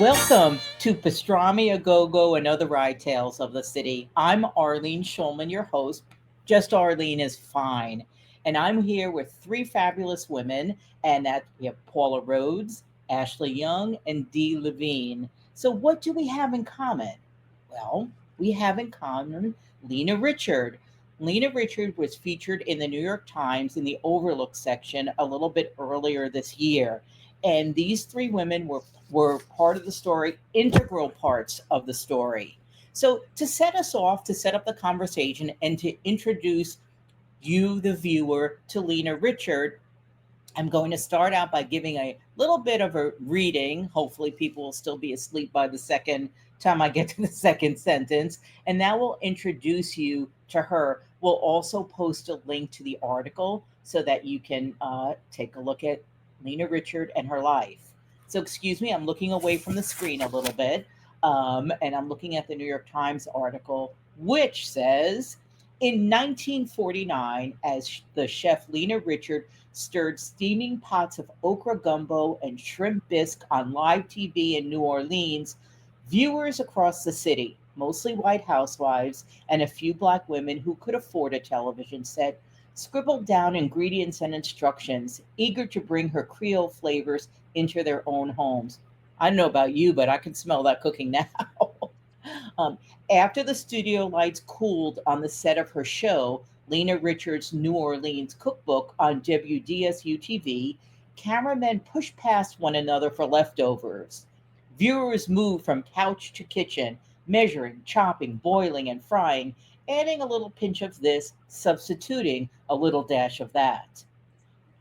Welcome to Pastrami, A Go-Go, and Other Ride Tales of the City. I'm Arlene Schulman, your host. Just Arlene is fine. And I'm here with three fabulous women, and that we have Paula Rhodes, Ashley Young, and Dee Lavigne. So what do we have in common? Well, we have in common Lena Richard. Lena Richard was featured in the New York Times in the Overlook section a little bit earlier this year. And these three women were part of the story, integral parts of the story. So, to set us off, to set up the conversation, and to introduce you, the viewer, to Lena Richard, I'm going to start out by giving a little bit of a reading. Hopefully, people will still be asleep by the second time I get to the second sentence. And that will introduce you to her. We'll also post a link to the article so that you can take a look at Lena Richard and her life. So, excuse me, I'm looking away from the screen a little bit. And I'm looking at the New York Times article, which says in 1949, as the chef Lena Richard stirred steaming pots of okra gumbo and shrimp bisque on live TV in New Orleans, viewers across the city, mostly white housewives and a few black women who could afford a television set, scribbled down ingredients and instructions, eager to bring her Creole flavors into their own homes. I don't know about you, but I can smell that cooking now. um, After the studio lights cooled on the set of her show, Lena Richard's New Orleans cookbook on WDSU TV, cameramen pushed past one another for leftovers. Viewers moved from couch to kitchen, measuring, chopping, boiling, and frying, adding a little pinch of this, substituting a little dash of that.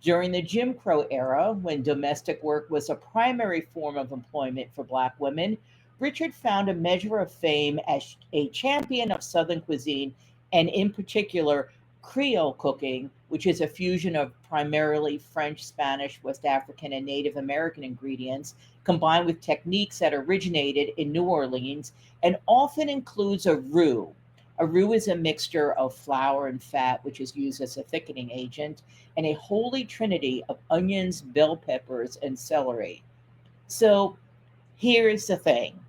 During the Jim Crow era, when domestic work was a primary form of employment for Black women, Richard found a measure of fame as a champion of Southern cuisine, and in particular, Creole cooking, which is a fusion of primarily French, Spanish, West African, and Native American ingredients, combined with techniques that originated in New Orleans, and often includes a roux. A roux is a mixture of flour and fat, which is used as a thickening agent, and a holy trinity of onions, bell peppers, and celery. So here's the thing.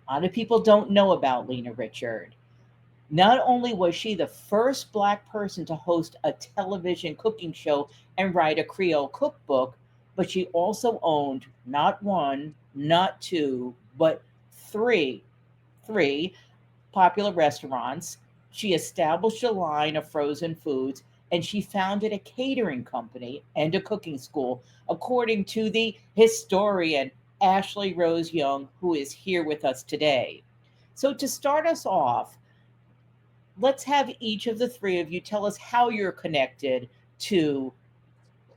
A lot of people don't know about Lena Richard. Not only was she the first Black person to host a television cooking show and write a Creole cookbook, but she also owned not one, not two, but three, three popular restaurants. She established a line of frozen foods, and she founded a catering company and a cooking school, according to the historian Ashley Rose Young, who is here with us today. So, to start us off, let's have each of the three of you tell us how you're connected to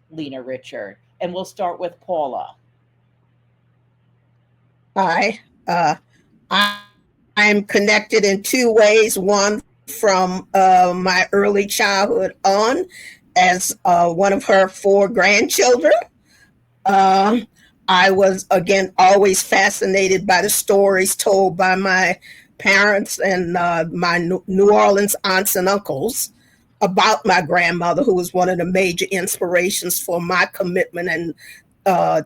Lena Richard. And we'll start with Paula. Hi. I'm connected in two ways. One from my early childhood on as one of her four grandchildren. Uh, I was, again, always fascinated by the stories told by my parents and my New Orleans aunts and uncles about my grandmother, who was one of the major inspirations for my commitment and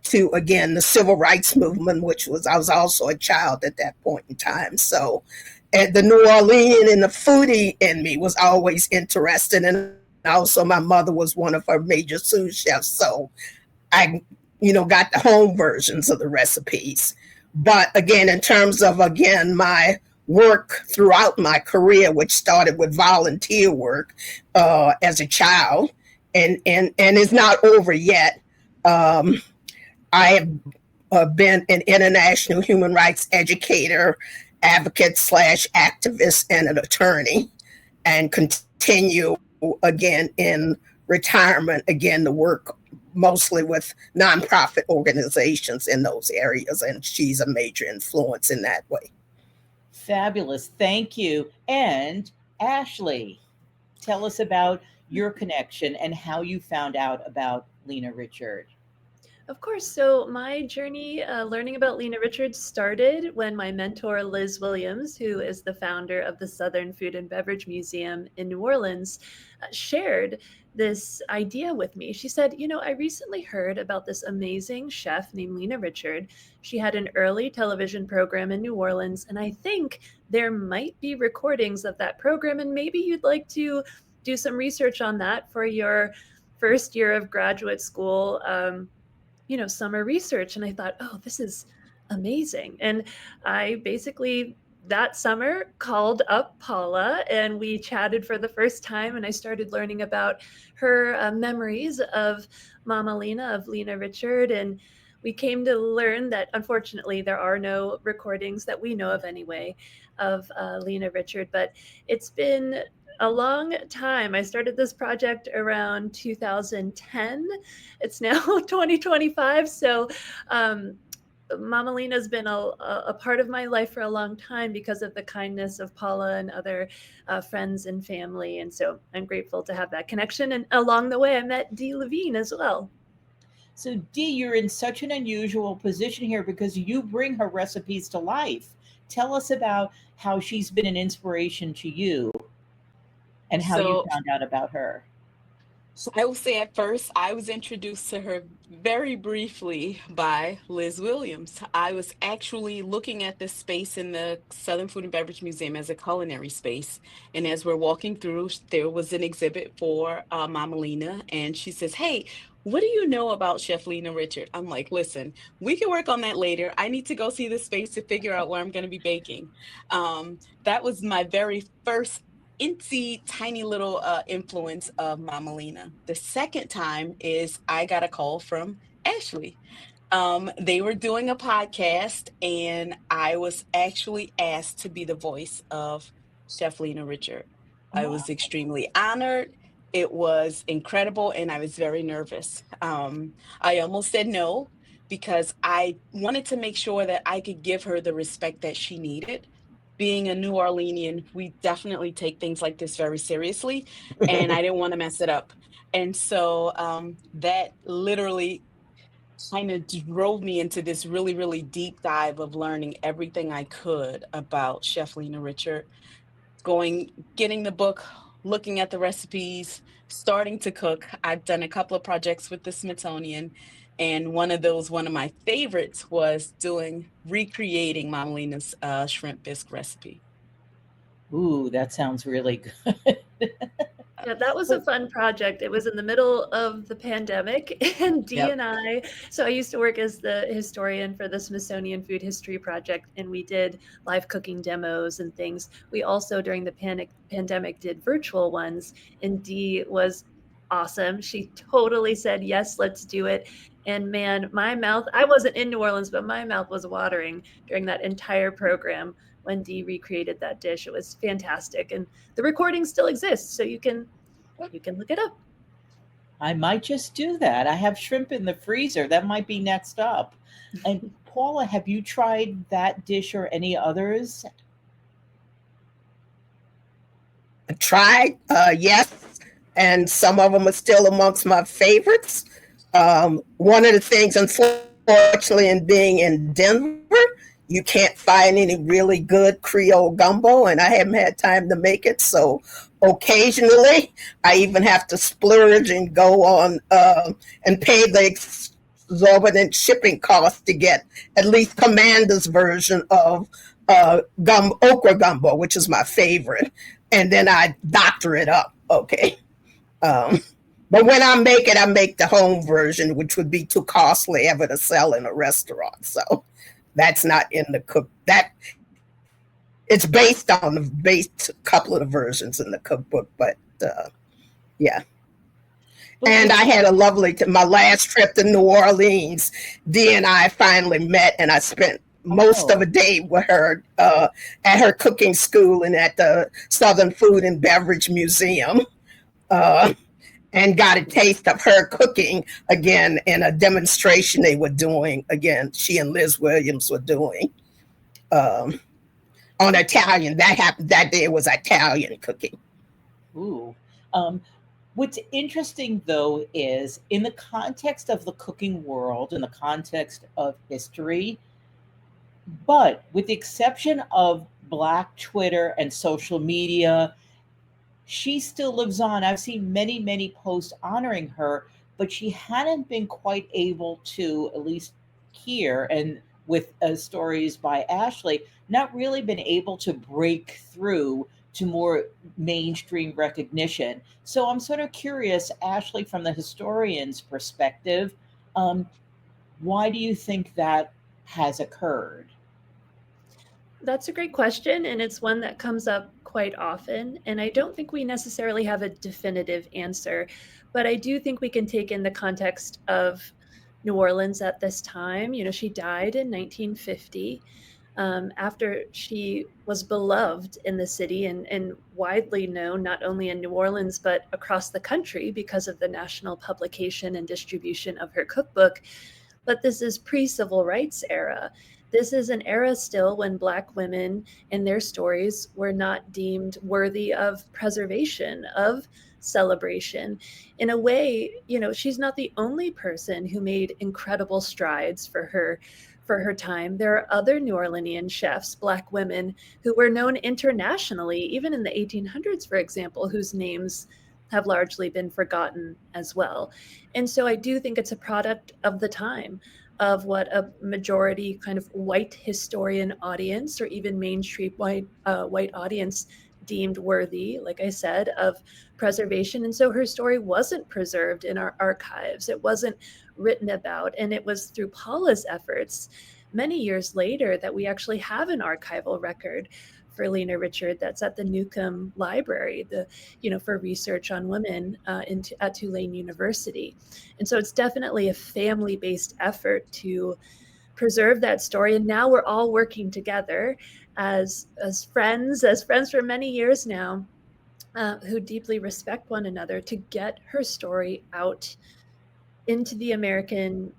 to, again, the civil rights movement, which was, I was also a child at that point in time. So, and the New Orleans and the foodie in me was always interested. And also my mother was one of her major sous chefs. So I, got the home versions of the recipes. But again, in terms of, again, my work throughout my career, which started with volunteer work as a child and is not over yet. I have been an international human rights educator, advocate slash activist, and an attorney, and continue again in retirement, again, to work mostly with nonprofit organizations in those areas. And she's a major influence in that way. Fabulous. Thank you. And Ashley, tell us about your connection and how you found out about Lena Richard. Of course. So my journey learning about Lena Richard started when my mentor, Liz Williams, who is the founder of the Southern Food and Beverage Museum in New Orleans, shared this idea with me. She said, I recently heard about this amazing chef named Lena Richard. She had an early television program in New Orleans, and I think there might be recordings of that program, and maybe you'd like to do some research on that for your first year of graduate school. Summer research. And I thought, oh, this is amazing. And I basically that summer called up Paula and we chatted for the first time. And I started learning about her memories of Mama Lena, of Lena Richard. And we came to learn that unfortunately there are no recordings that we know of anyway of Lena Richard, but it's been a long time. I started this project around 2010. It's now 2025. So Mama Lena's been a part of my life for a long time because of the kindness of Paula and other friends and family. And so I'm grateful to have that connection. And along the way, I met Dee Lavigne as well. So, Dee, you're in such an unusual position here because you bring her recipes to life. Tell us about how she's been an inspiration to you and how you So, found out about her. so I will say at first, I was introduced to her very briefly by Liz Williams. I was actually looking at this space in the Southern Food and Beverage Museum as a culinary space. And as we're walking through, there was an exhibit for Mama Lena. And she says, "Hey, what do you know about Chef Lena Richard?" I'm like, "Listen, we can work on that later. I need to go see the space to figure out where I'm going to be baking." That was my very first incy tiny little influence of Mama Lena. The second time is I got a call from Ashley. They were doing a podcast and I was actually asked to be the voice of Chef Lena Richard. I Wow. was extremely honored. It was incredible and I was very nervous. I almost said no because I wanted to make sure that I could give her the respect that she needed. Being a New Orleanian, we definitely take things like this very seriously, and I didn't want to mess it up. And so that literally kind of drove me into this really, really deep dive of learning everything I could about Chef Lena Richard, getting the book, looking at the recipes, starting to cook. I've done a couple of projects with the Smithsonian. And one of my favorites was recreating Mama Lena's shrimp bisque recipe. Ooh, that sounds really good. Yeah, that was a But fun project. It was in the middle of the pandemic, and Dee yep. and I, so I used to work as the historian for the Smithsonian Food History Project, and we did live cooking demos and things. We also, during the pandemic, did virtual ones, and Dee was awesome. She totally said, yes, let's do it. And man, I wasn't in New Orleans, but my mouth was watering during that entire program when Dee recreated that dish. It was fantastic. And the recording still exists, so you can look it up. I might just do that. I have shrimp in the freezer. That might be next up. And Paula, have you tried that dish or any others? Tried, yes, and some of them are still amongst my favorites. One of the things, unfortunately, in being in Denver, you can't find any really good Creole gumbo, and I haven't had time to make it. So occasionally, I even have to splurge and go on and pay the exorbitant shipping cost to get at least Commander's version of okra gumbo, which is my favorite, and then I doctor it up. Okay. Um, but when I make the home version, which would be too costly ever to sell in a restaurant. So that's not in the cook. That it's based on the base couple of the versions in the cookbook, but yeah. But And what? I had my last trip to New Orleans. Dee and I finally met, and I spent most of Oh, a day with her at her cooking school and at the Southern Food and Beverage Museum. Uh, and got a taste of her cooking again in a demonstration they were doing. Again, she and Liz Williams were doing um, on Italian. That happened that day. It was Italian cooking. ooh. Um, What's interesting, though, is in the context of the cooking world, in the context of history, but with the exception of Black Twitter and social media, she still lives on. I've seen many, many posts honoring her, but she hadn't been quite able to, at least here, and with stories by Ashley, not really been able to break through to more mainstream recognition. So I'm sort of curious, Ashley, from the historian's perspective, um, why do you think that has occurred? That's a great question, and it's one that comes up quite often. And I don't think we necessarily have a definitive answer, but I do think we can take in the context of New Orleans at this time. You know, she died in 1950 after she was beloved in the city and widely known not only in New Orleans, but across the country because of the national publication and distribution of her cookbook. But this is pre-civil rights era. This is an era still when Black women and their stories were not deemed worthy of preservation, of celebration. In a way, you know, she's not the only person who made incredible strides for her time. There are other New Orleanian chefs, Black women, who were known internationally, even in the 1800s, for example, whose names have largely been forgotten as well. And so I do think it's a product of the time, of what a majority kind of white historian audience or even mainstream white audience deemed worthy, like I said, of preservation. And so her story wasn't preserved in our archives. It wasn't written about. And it was through Paula's efforts many years later that we actually have an archival record for Lena Richard that's at the Newcomb Library, for research on women at Tulane University. And so it's definitely a family-based effort to preserve that story. And now we're all working together as friends for many years now, who deeply respect one another to get her story out into the American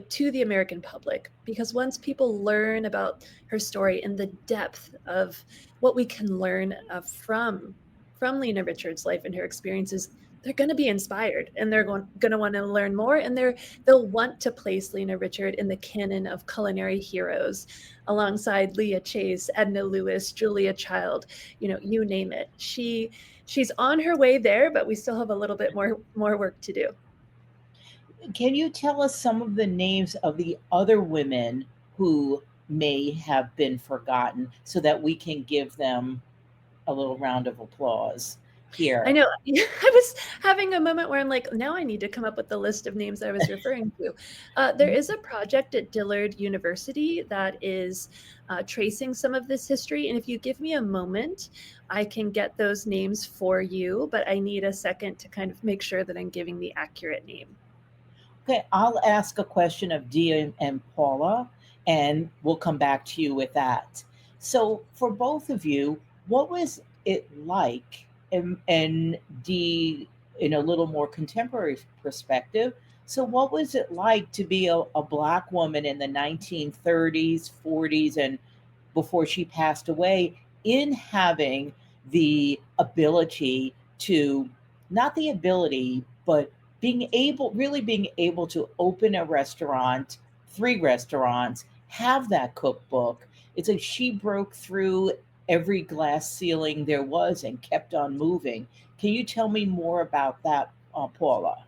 to the American public, because once people learn about her story and the depth of what we can learn from Lena Richard's life and her experiences, they're going to be inspired and they're going to want to learn more, and they'll want to place Lena Richard in the canon of culinary heroes alongside Leah Chase, Edna Lewis, Julia Child, you name it. She's on her way there, but we still have a little bit more work to do. Can you tell us some of the names of the other women who may have been forgotten so that we can give them a little round of applause here? I know. I was having a moment where I'm like, now I need to come up with the list of names I was referring to. There is a project at Dillard University that is tracing some of this history. And if you give me a moment, I can get those names for you, but I need a second to kind of make sure that I'm giving the accurate name. Okay, I'll ask a question of Dee and Paula, and we'll come back to you with that. So, for both of you, what was it like, and Dee, in a little more contemporary perspective? So, what was it like to be a Black woman in the 1930s, 40s, and before she passed away, in having the ability to, not the ability, but being able to open a restaurant, 3 restaurants, have that cookbook? It's like she broke through every glass ceiling there was and kept on moving. Can you tell me more about that, Paula?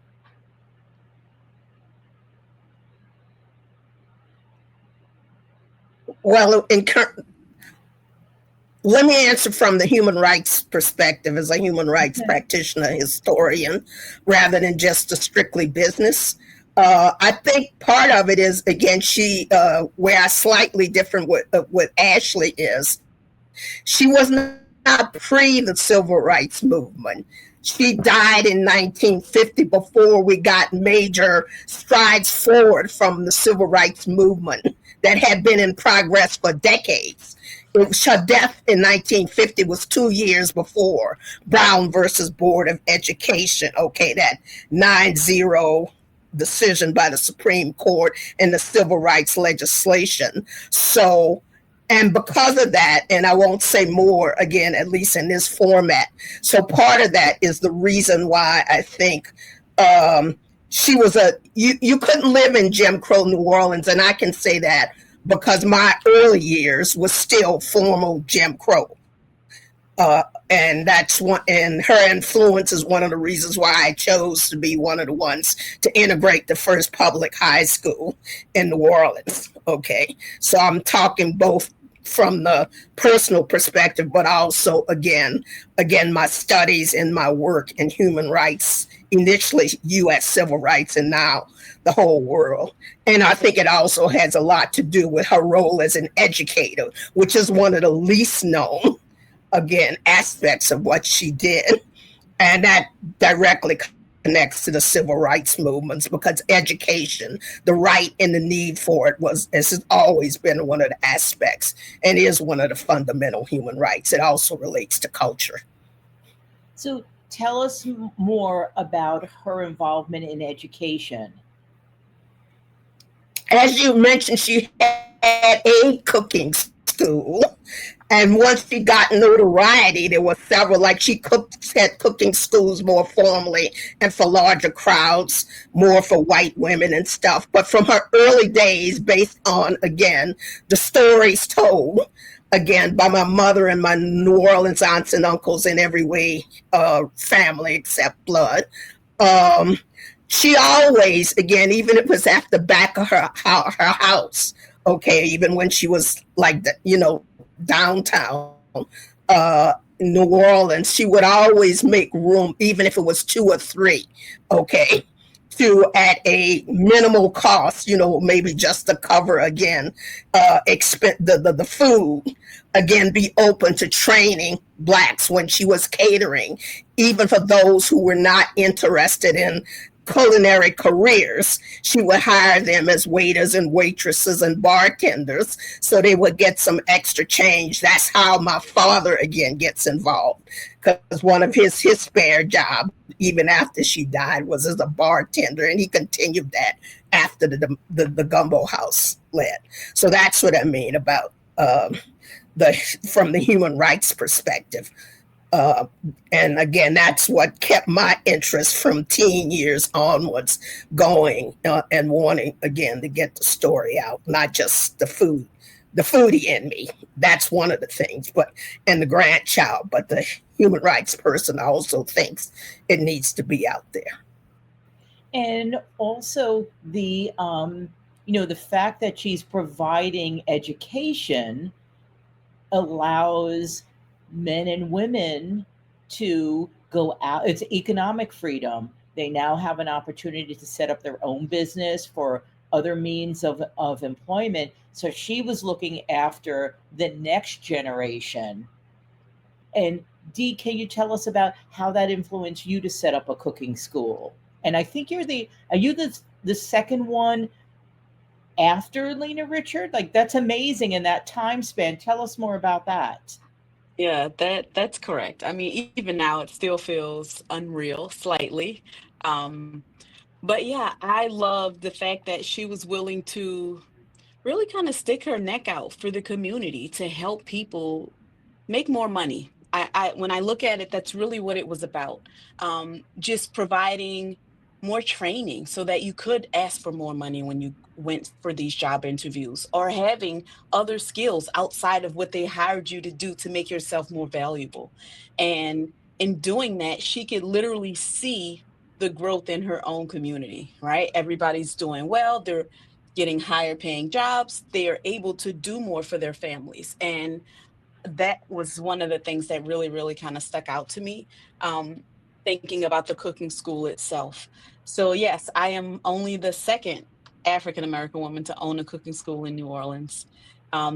Well, let me answer from the human rights perspective as a human rights practitioner, historian, rather than just a strictly business. I think part of it is, again, where I slightly different with Ashley is, she was not pre the civil rights movement. She died in 1950 before we got major strides forward from the civil rights movement that had been in progress for decades. Her death in 1950 was 2 years before Brown versus Board of Education. Okay, that 9-0 decision by the Supreme Court and the civil rights legislation. So And because of that, and I won't say more again, at least in this format. So part of that is the reason why I think she was you couldn't live in Jim Crow New Orleans. And I can say that because my early years was still formal Jim Crow. And that's one, and her influence is one of the reasons why I chose to be one of the ones to integrate the first public high school in New Orleans. Okay, so I'm talking both from the personal perspective, but also again, my studies and my work in human rights, initially U.S. civil rights, and now the whole world. And I think it also has a lot to do with her role as an educator, which is one of the least known, again, aspects of what she did. And that directly connects to the civil rights movements, because education, the right and the need for it, has always been one of the aspects and is one of the fundamental human rights. It also relates to culture. So tell us more about her involvement in education. As you mentioned, she had a cooking school. And once she got notoriety, there were several, like had cooking schools more formally and for larger crowds, more for white women and stuff. But from her early days, based on, again, the stories told, again, by my mother and my New Orleans aunts and uncles in every way, family except blood, she always, again, even if it was at the back of her house, okay, even when she was like, downtown New Orleans, she would always make room, even if it was 2 or 3, okay, to, at a minimal cost, maybe just to cover, again, the food, again, be open to training Blacks when she was catering, even for those who were not interested in culinary careers. She would hire them as waiters and waitresses and bartenders, so they would get some extra change. That's how my father, again, gets involved, because one of his spare job, even after she died, was as a bartender, and he continued that after the Gumbo House led. So that's what I mean about from the human rights perspective. And again, that's what kept my interest from teen years onwards going, and wanting, again, to get the story out, not just the foodie in me. That's one of the things, and the grandchild, but the human rights person also thinks it needs to be out there. And also the fact that she's providing education allows men and women to go out. It's economic freedom. They now have an opportunity to set up their own business for other means of employment. So she was looking after the next generation. And Dee, can you tell us about how that influenced you to set up a cooking school? And I think are you the second one after Lena Richard? Like, that's amazing in that time span. Tell us more about that. Yeah, that's correct. I mean, even now it still feels unreal slightly. Um, but yeah, I love the fact that she was willing to really kind of stick her neck out for the community to help people make more money. When I look at it, that's really what it was about. Just providing more training so that you could ask for more money when you went for these job interviews, or having other skills outside of what they hired you to do to make yourself more valuable. And in doing that, she could literally see the growth in her own community, right? Everybody's doing well. They're getting higher paying jobs. They are able to do more for their families. And that was one of the things that really, really kind of stuck out to me, thinking about the cooking school itself. So, yes, I am only the second African American woman to own a cooking school in New Orleans,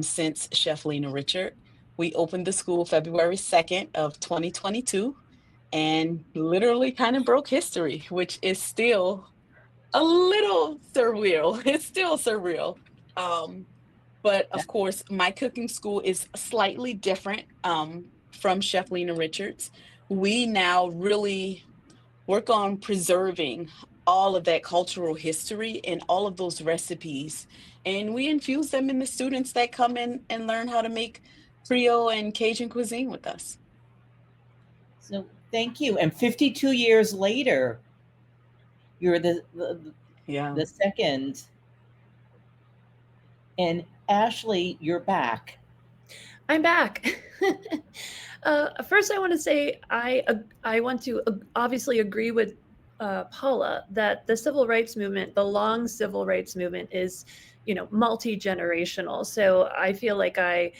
since Chef Lena Richard. We opened the school February 2nd of 2022, and literally kind of broke history, which is still a little surreal. It's still surreal. Um, but of course, my cooking school is slightly different, from Chef Lena Richards. We now really work on preserving all of that cultural history and all of those recipes. And we infuse them in the students that come in and learn how to make Creole and Cajun cuisine with us. So thank you. And 52 years later, you're Yeah. the second. And Ashley, you're back. I'm back. First, I want to say I want to obviously agree with Paula that the civil rights movement, the long civil rights movement, is multi-generational. So I feel like I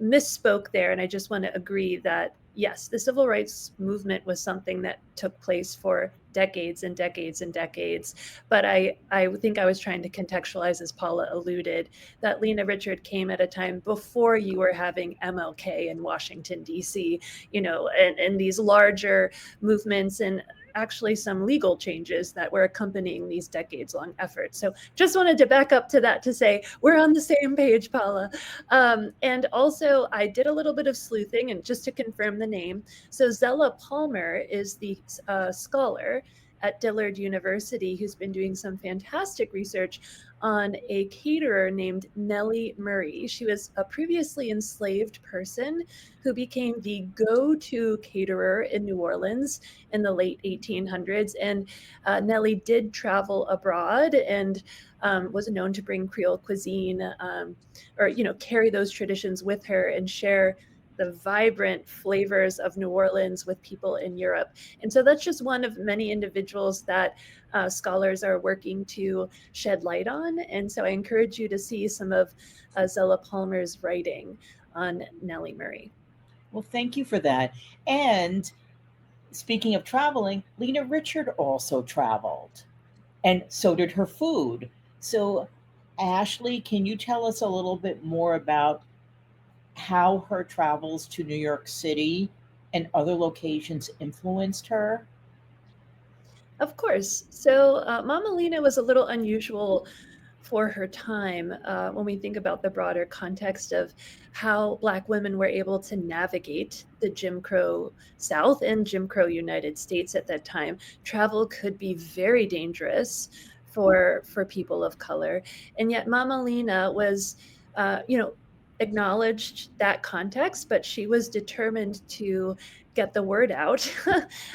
misspoke there, and I just want to agree that yes, the civil rights movement was something that took place for decades and decades and decades. But I think I was trying to contextualize, as Paula alluded, that Lena Richard came at a time before you were having MLK in Washington, D.C., and these larger movements and actually some legal changes that were accompanying these decades-long efforts. So just wanted to back up to that to say we're on the same page, Paula. And also, I did a little bit of sleuthing, and just to confirm the name, so Zella Palmer is the scholar at Dillard University who's been doing some fantastic research on a caterer named Nellie Murray. She was a previously enslaved person who became the go-to caterer in New Orleans in the late 1800s. And Nellie did travel abroad and was known to bring Creole cuisine or carry those traditions with her and share the vibrant flavors of New Orleans with people in Europe. And so that's just one of many individuals that scholars are working to shed light on. And so I encourage you to see some of Zella Palmer's writing on Nellie Murray. Well, thank you for that. And speaking of traveling, Lena Richard also traveled, and so did her food. So, Ashley, can you tell us a little bit more about how her travels to New York City and other locations influenced her? Of course. So Mama Lena was a little unusual for her time when we think about the broader context of how Black women were able to navigate the Jim Crow South and Jim Crow United States at that time. Travel could be very dangerous for people of color, and yet Mama Lena was, acknowledged that context, but she was determined to get the word out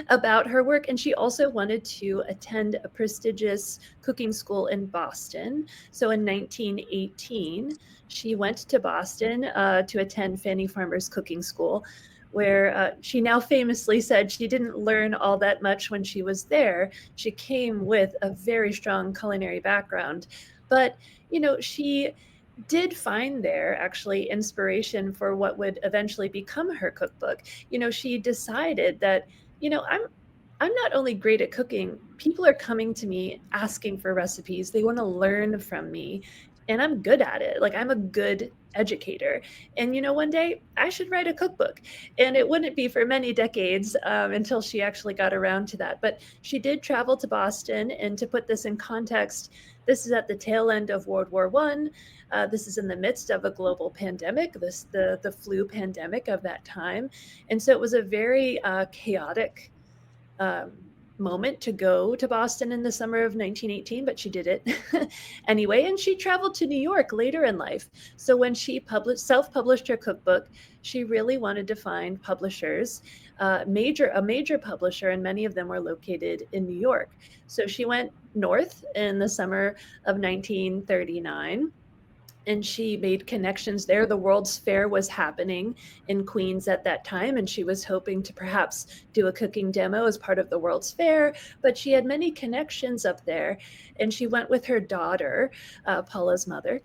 about her work. And she also wanted to attend a prestigious cooking school in Boston. So in 1918, she went to Boston to attend Fanny Farmer's cooking school, where she now famously said she didn't learn all that much when she was there. She came with a very strong culinary background, but she did find there actually inspiration for what would eventually become her cookbook. She decided that, I'm not only great at cooking, people are coming to me asking for recipes. They want to learn from me, and I'm good at it. Like, I'm a good educator. And one day I should write a cookbook. And it wouldn't be for many decades until she actually got around to that. But she did travel to Boston. And to put this in context, this is at the tail end of World War I. This is in the midst of a global pandemic, the flu pandemic of that time. And so it was a very chaotic moment to go to Boston in the summer of 1918, but she did it anyway. And she traveled to New York later in life. So when she self-published her cookbook, she really wanted to find publishers, a major publisher, and many of them were located in New York. So she went north in the summer of 1939. And she made connections there. The World's Fair was happening in Queens at that time, and she was hoping to perhaps do a cooking demo as part of the World's Fair, but she had many connections up there, and she went with her daughter, Paula's mother,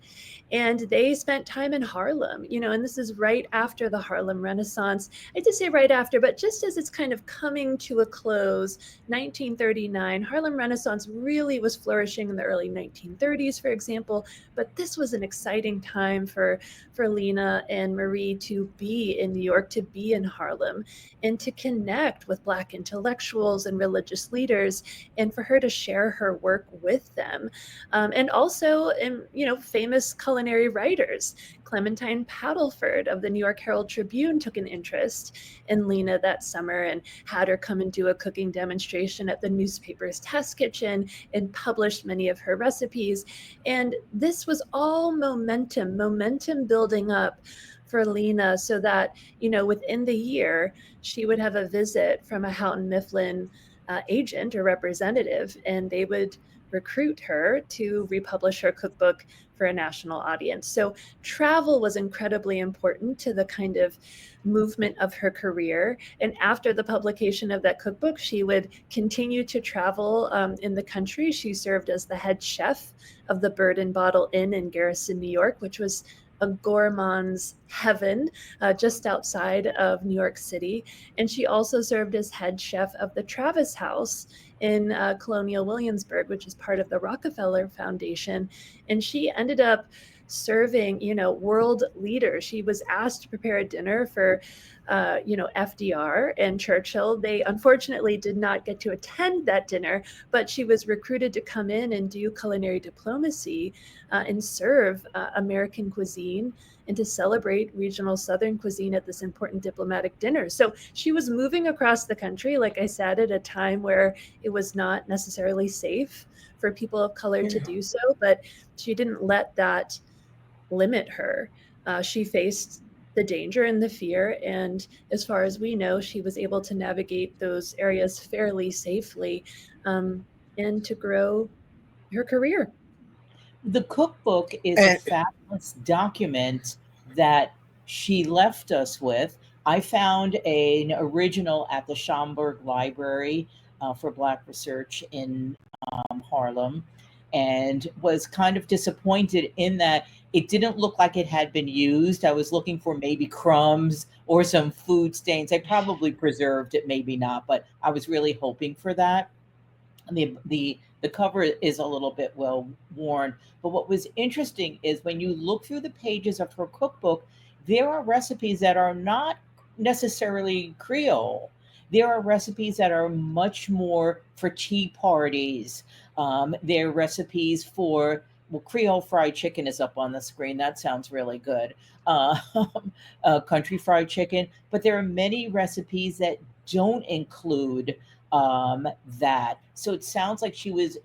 and they spent time in Harlem, and this is right after the Harlem Renaissance. I did say right after, but just as it's kind of coming to a close, 1939, Harlem Renaissance really was flourishing in the early 1930s, for example, but this was an exception exciting time for Lena and Marie to be in New York, to be in Harlem, and to connect with Black intellectuals and religious leaders, and for her to share her work with them. And also, famous culinary writers. Clementine Paddleford of the New York Herald Tribune took an interest in Lena that summer and had her come and do a cooking demonstration at the newspaper's test kitchen and published many of her recipes. And this was all momentum building up for Lena, so that, within the year, she would have a visit from a Houghton Mifflin agent or representative, and they would recruit her to republish her cookbook for a national audience. So travel was incredibly important to the kind of movement of her career. And after the publication of that cookbook, she would continue to travel in the country. She served as the head chef of the Bird and Bottle Inn in Garrison, New York, which was a gourmand's heaven just outside of New York City. And she also served as head chef of the Travis House in Colonial Williamsburg, which is part of the Rockefeller Foundation. And she ended up serving, world leaders. She was asked to prepare a dinner for, FDR and Churchill. They unfortunately did not get to attend that dinner, but she was recruited to come in and do culinary diplomacy and serve American cuisine and to celebrate regional Southern cuisine at this important diplomatic dinner. So she was moving across the country, like I said, at a time where it was not necessarily safe for people of color to do so, but she didn't let that limit her. She faced the danger and the fear, and as far as we know, she was able to navigate those areas fairly safely and to grow her career. The cookbook is a fabulous document that she left us with. I found an original at the Schomburg Library for Black Research in Harlem, and was kind of disappointed in that it didn't look like it had been used. I was looking for maybe crumbs or some food stains. I probably preserved it, maybe not, but I was really hoping for that. And the cover is a little bit well worn. But what was interesting is when you look through the pages of her cookbook, there are recipes that are not necessarily Creole. There are recipes that are much more for tea parties. There are recipes for, well, Creole fried chicken is up on the screen. That sounds really good. Uh, Country fried chicken. But there are many recipes that don't include that. So it sounds like she was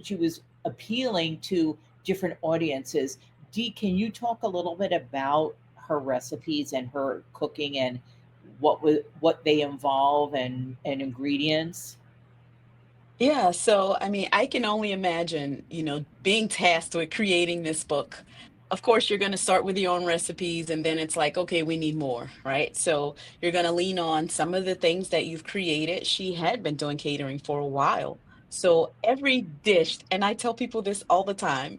appealing to different audiences. Dee, can you talk a little bit about her recipes and her cooking and what they involve and ingredients? Yeah, so I mean, I can only imagine, being tasked with creating this book. Of course, you're going to start with your own recipes, and then it's like, okay, we need more, right? So you're going to lean on some of the things that you've created. She had been doing catering for a while. So every dish, and I tell people this all the time,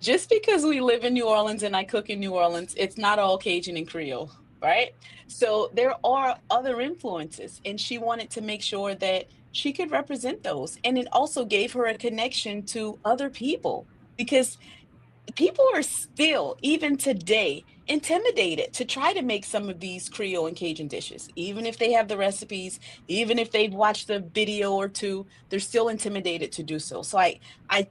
just because we live in New Orleans and I cook in New Orleans, it's not all Cajun and Creole, right? So there are other influences, and she wanted to make sure that she could represent those. And it also gave her a connection to other people, because people are still, even today, intimidated to try to make some of these Creole and Cajun dishes. Even if they have the recipes, even if they've watched a video or two, they're still intimidated to do so. So I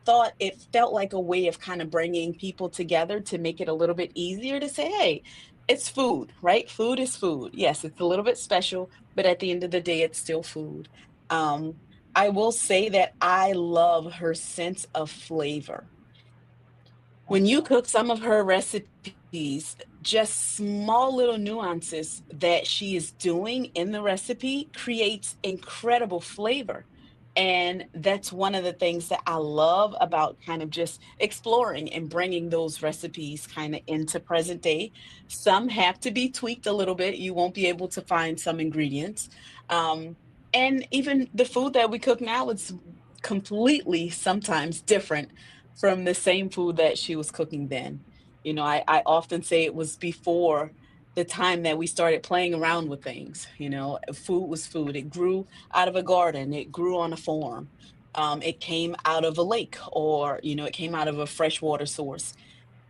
thought it felt like a way of kind of bringing people together to make it a little bit easier to say, hey, it's food, right? Food is food. Yes, it's a little bit special, but at the end of the day, it's still food. Um, I will say that I love her sense of flavor. When you cook some of her recipes, just small little nuances that she is doing in the recipe creates incredible flavor. And that's one of the things that I love about kind of just exploring and bringing those recipes kind of into present day. Some have to be tweaked a little bit. You won't be able to find some ingredients. Um, and even the food that we cook now, it's completely sometimes different from the same food that she was cooking then. I often say it was before the time that we started playing around with things. Food was food. It grew out of a garden, it grew on a farm. It came out of a lake, or it came out of a freshwater source.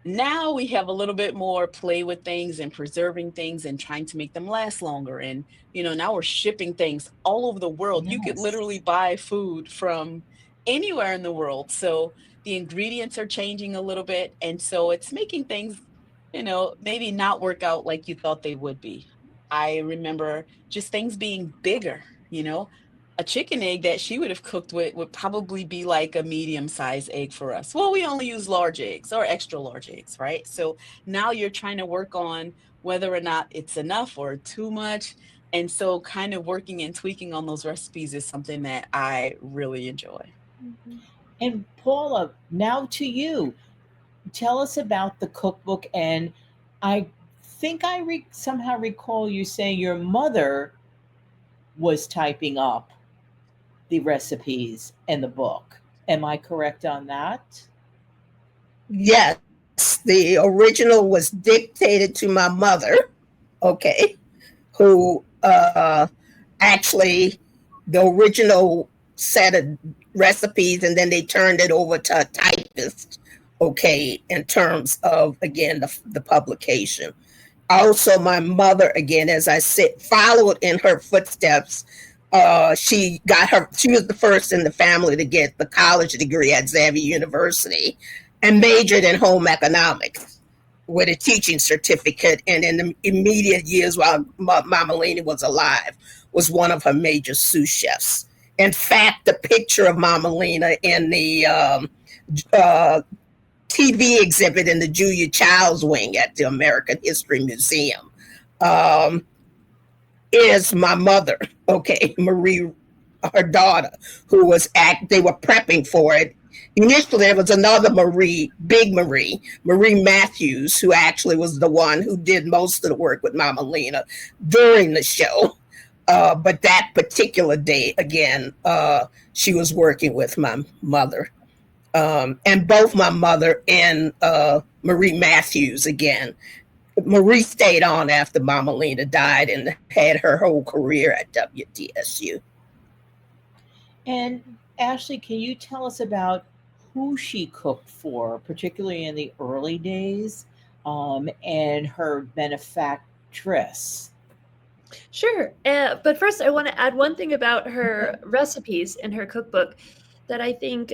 Now we have a little bit more play with things and preserving things and trying to make them last longer. And, now we're shipping things all over the world. You could Yes. literally buy food from anywhere in the world. So the ingredients are changing a little bit. And so it's making things, maybe not work out like you thought they would be. I remember just things being bigger, you know, a chicken egg that she would have cooked with would probably be like a medium-sized egg for us. Well, we only use large eggs or extra large eggs, right? So now you're trying to work on whether or not it's enough or too much. And so kind of working and tweaking on those recipes is something that I really enjoy. Mhm. And Paula, now to you. Tell us about the cookbook. And I think somehow recall you saying your mother was typing up the recipes in the book. Am I correct on that? Yes, the original was dictated to my mother, okay, who actually the original set of recipes, and then they turned it over to a typist, okay, in terms of, again, the publication. Also, my mother, again, as I said, followed in her footsteps. She was the first in the family to get the college degree at Xavier University and majored in home economics with a teaching certificate. And in the immediate years while Mama Lena was alive, was one of her major sous chefs. In fact, the picture of Mama Lena in the uh, TV exhibit in the Julia Childs wing at the American History Museum um, is my mother, okay, Marie, her daughter, they were prepping for it. Initially, there was another Marie, Big Marie, Marie Matthews, who actually was the one who did most of the work with Mama Lena during the show. But that particular day, again, she was working with my mother. And both my mother and Marie Matthews, again, Marie stayed on after Mama Lena died and had her whole career at WTSU. And Ashley, can you tell us about who she cooked for, particularly in the early days, and her benefactress? Sure. But first, I want to add one thing about her recipes in her cookbook that I think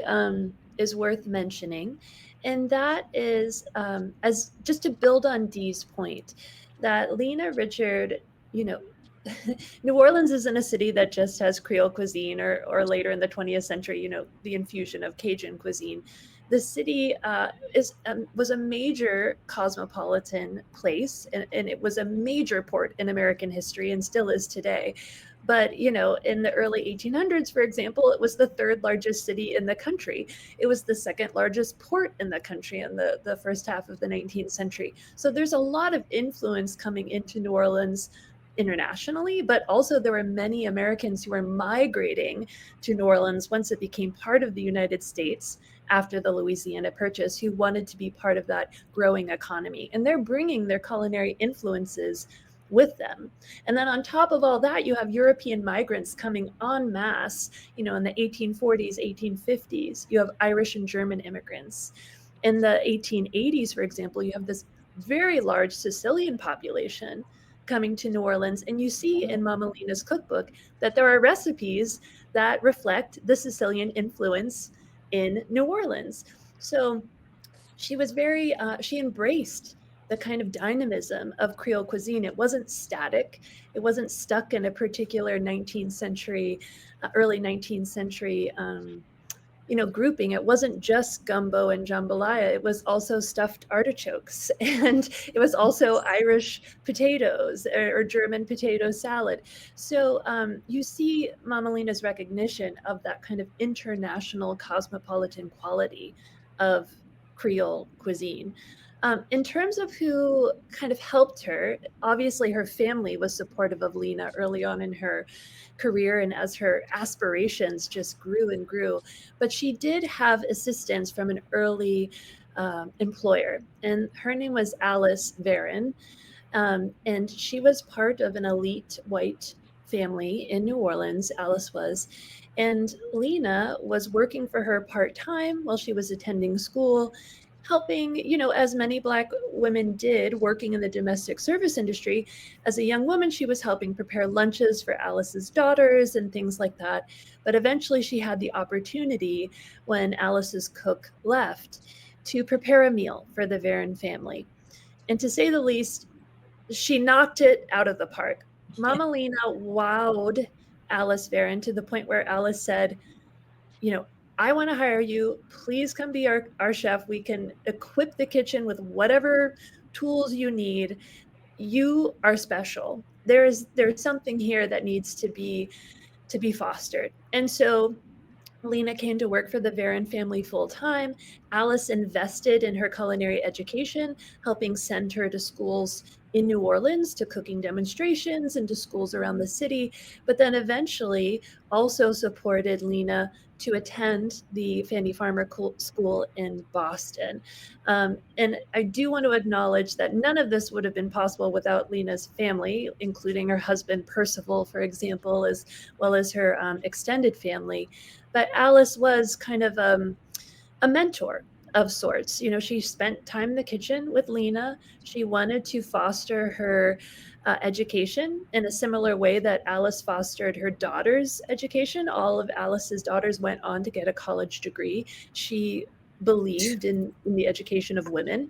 is worth mentioning. And that is, as just to build on Dee's point, that Lena Richard, you know, New Orleans isn't a city that just has Creole cuisine or later in the 20th century, the infusion of Cajun cuisine. The city was a major cosmopolitan place, and it was a major port in American history and still is today. But, in the early 1800s, for example, it was the third largest city in the country. It was the second largest port in the country in the first half of the 19th century. So there's a lot of influence coming into New Orleans internationally, but also there were many Americans who were migrating to New Orleans once it became part of the United States after the Louisiana Purchase, who wanted to be part of that growing economy. And they're bringing their culinary influences with them. And then on top of all that, you have European migrants coming en masse, in the 1840s, 1850s. You have Irish and German immigrants. In the 1880s, for example, you have this very large Sicilian population coming to New Orleans. And you see in Mama Lena's cookbook that there are recipes that reflect the Sicilian influence in New Orleans. So she embraced the kind of dynamism of Creole cuisine. It wasn't static. It wasn't stuck in a particular 19th century, early 19th century grouping. It wasn't just gumbo and jambalaya. It was also stuffed artichokes, and it was also Irish potatoes or German potato salad. So you see Mama Lena's recognition of that kind of international cosmopolitan quality of Creole cuisine. In terms of who kind of helped her, obviously her family was supportive of Lena early on in her career and as her aspirations just grew and grew. But she did have assistance from an early employer, and her name was Alice Varon. And she was part of an elite white family in New Orleans, Alice was. And Lena was working for her part time while she was attending school, helping, as many Black women did working in the domestic service industry. As a young woman, she was helping prepare lunches for Alice's daughters and things like that. But eventually she had the opportunity, when Alice's cook left, to prepare a meal for the Varon family. And to say the least, she knocked it out of the park. Mama Lena wowed Alice Varon to the point where Alice said, I want to hire you. Please come be our chef. We can equip the kitchen with whatever tools you need. You are special. There's something here that needs to be fostered. And so Lena came to work for the Varon family full time. Alice invested in her culinary education, helping send her to schools in New Orleans, to cooking demonstrations, and to schools around the city, but then eventually also supported Lena to attend the Fanny Farmer School in Boston. And I do want to acknowledge that none of this would have been possible without Lena's family, including her husband Percival, for example, as well as her extended family. But Alice was kind of a mentor of sorts. She spent time in the kitchen with Lena. She wanted to foster her education in a similar way that Alice fostered her daughter's education. All of Alice's daughters went on to get a college degree. She believed in the education of women.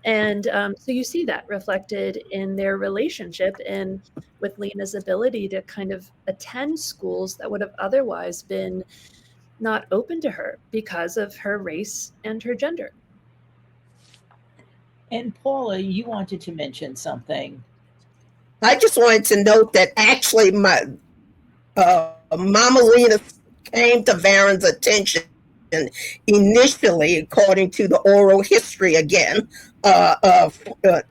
And so you see that reflected in their relationship and with Lena's ability to kind of attend schools that would have otherwise been not open to her because of her race and her gender. And Paula, you wanted to mention something. I just wanted to note that actually my Mama Lena came to Varon's attention initially, according to the oral history again, of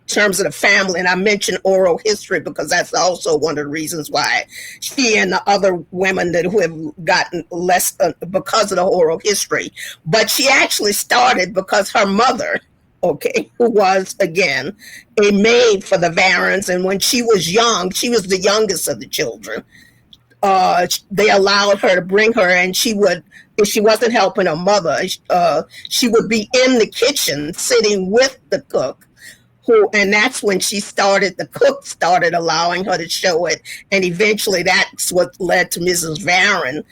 terms of the family. And I mentioned oral history because that's also one of the reasons why she and the other women who have gotten less because of the oral history. But she actually started because her mother, who was, again, a maid for the Varons. And when she was young, she was the youngest of the children. They allowed her to bring her, and she would, if she wasn't helping her mother, she would be in the kitchen sitting with the cook. And that's when the cook started allowing her to show it. And eventually that's what led to Mrs. Varon.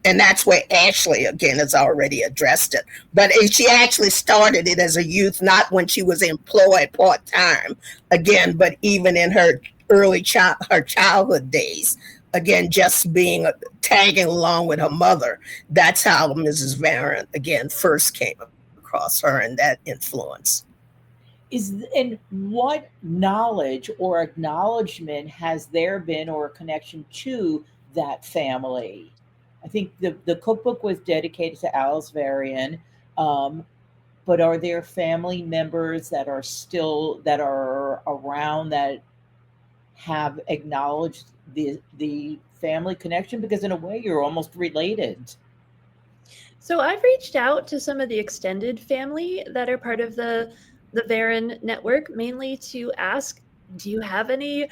And that's where Ashley, again, has already addressed it. But she actually started it as a youth, not when she was employed part-time, again, but even in her her childhood days, again, just being tagging along with her mother. That's how Mrs. Varon, again, first came across her and that influence. And what knowledge or acknowledgement has there been, or a connection to that family? I think the cookbook was dedicated to Alice Varon, but are there family members that are around that have acknowledged the family connection? Because in a way you're almost related. So I've reached out to some of the extended family that are part of the Varon network, mainly to ask, do you have any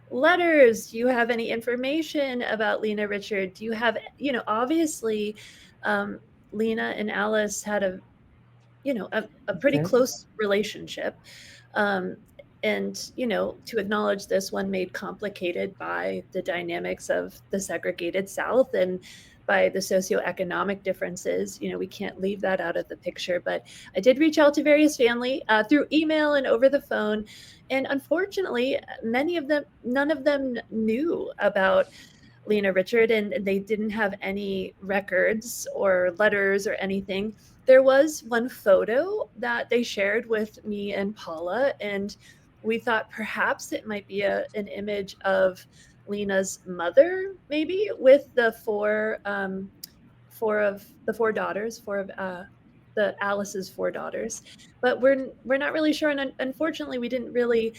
letters? Do you have any information about Lena Richard? Do you have, obviously, Lena and Alice had a pretty close relationship. And, to acknowledge this, one made complicated by the dynamics of the segregated South and by the socioeconomic differences. We can't leave that out of the picture. But I did reach out to various family through email and over the phone. And unfortunately, none of them knew about Lena Richard, and they didn't have any records or letters or anything. There was one photo that they shared with me and Paula, and we thought perhaps it might be an image of Lena's mother, maybe, with the four of the Alice's four daughters. But we're not really sure, and unfortunately, we didn't really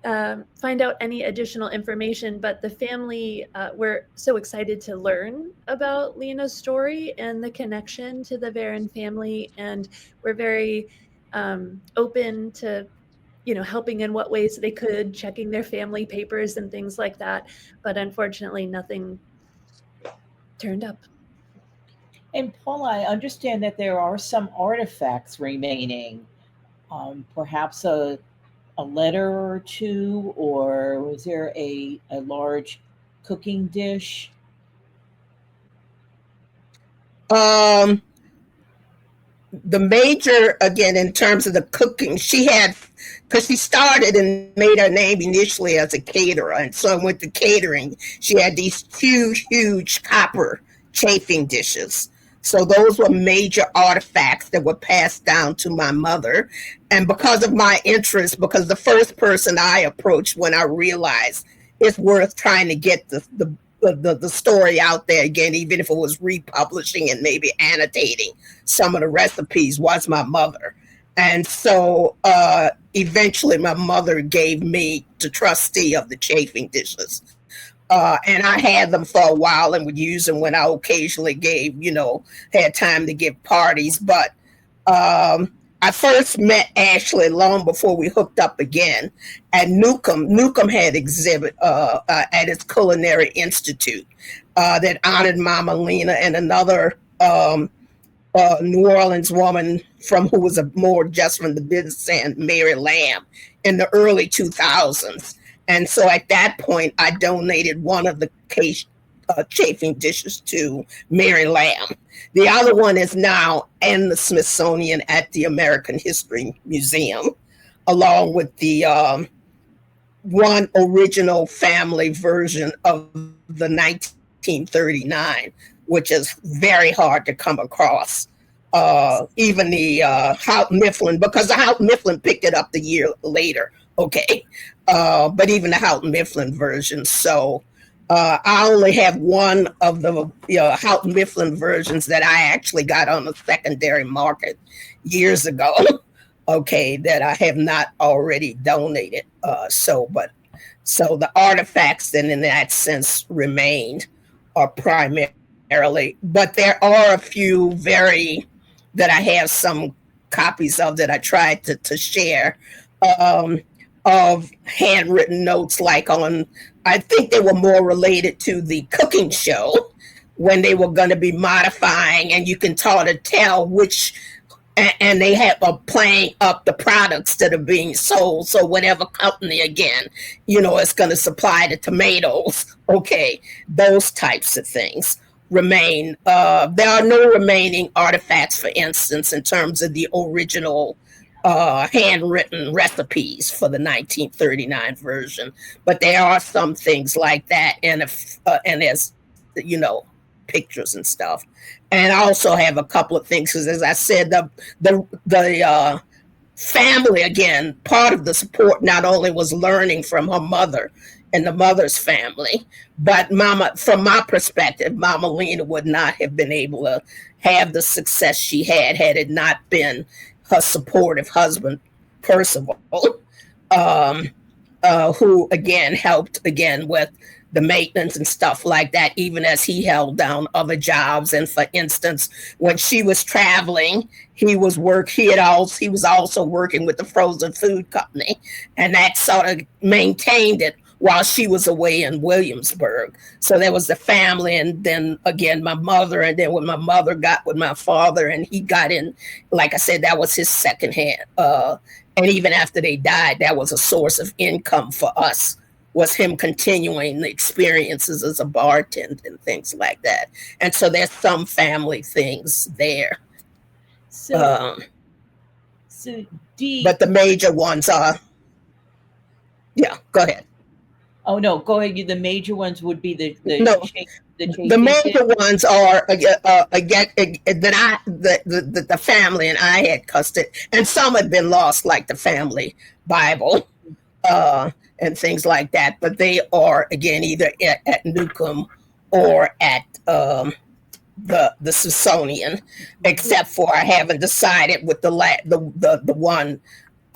find out any additional information. But the family were so excited to learn about Lena's story and the connection to the Varon family, and we're very open to helping in what ways they could, checking their family papers and things like that. But unfortunately, nothing turned up. And Paula, I understand that there are some artifacts remaining. Perhaps a letter or two, or was there a large cooking dish? Um, the major, again, in terms of the cooking, she had, because she started and made her name initially as a caterer. And so with the catering, she had these huge copper chafing dishes. So those were major artifacts that were passed down to my mother. And because of my interest, because the first person I approached when I realized it's worth trying to get the story out there again, even if it was republishing and maybe annotating some of the recipes, was my mother. And so eventually my mother gave me the trustee of the chafing dishes. And I had them for a while and would use them when I occasionally had time to give parties. But I first met Ashley long before we hooked up again at Newcomb. Newcomb had exhibit at its Culinary Institute that honored Mama Lena and another New Orleans woman who was more just from the business end, Mary Lamb, in the early 2000s. And so at that point, I donated one of the chafing dishes to Mary Lamb. The other one is now in the Smithsonian at the American History Museum, along with the one original family version of the 1939, which is very hard to come across. Even the Houghton Mifflin, because the Houghton Mifflin picked it up the year later. Okay. But even the Houghton Mifflin version. So I only have one of the Houghton Mifflin versions that I actually got on the secondary market years ago. Okay, that I have not already donated. So the artifacts then in that sense remained are primarily, but there are a few that I have some copies of that I tried to share. Of handwritten notes, like I think they were more related to the cooking show when they were going to be modifying, and you can sort of tell which, and they have playing up the products that are being sold. So whatever company, again, is going to supply the tomatoes, okay, those types of things remain. There are no remaining artifacts, for instance, in terms of the original handwritten recipes for the 1939 version, but there are some things like that, and there's pictures and stuff. And I also have a couple of things because, as I said, the family, again, part of the support not only was learning from her mother and the mother's family, but from my perspective, Mama Lena would not have been able to have the success she had it not been her supportive husband, Percival, who again helped with the maintenance and stuff like that, even as he held down other jobs. And for instance, when she was traveling, he was also working with the frozen food company, and that sort of maintained it while she was away in Williamsburg. So there was the family, and then again my mother, and then when my mother got with my father and he got in, like I said, that was his second hand. And even after they died, that was a source of income for us, was him continuing the experiences as a bartender and things like that. And so there's some family things there. So But the major ones are, go ahead. Oh no, go ahead. The major ones would be the major ones are again that the family and I had custody, and some had been lost, like the family Bible and things like that. But they are again either at Newcomb or at the Smithsonian, except for I haven't decided with the one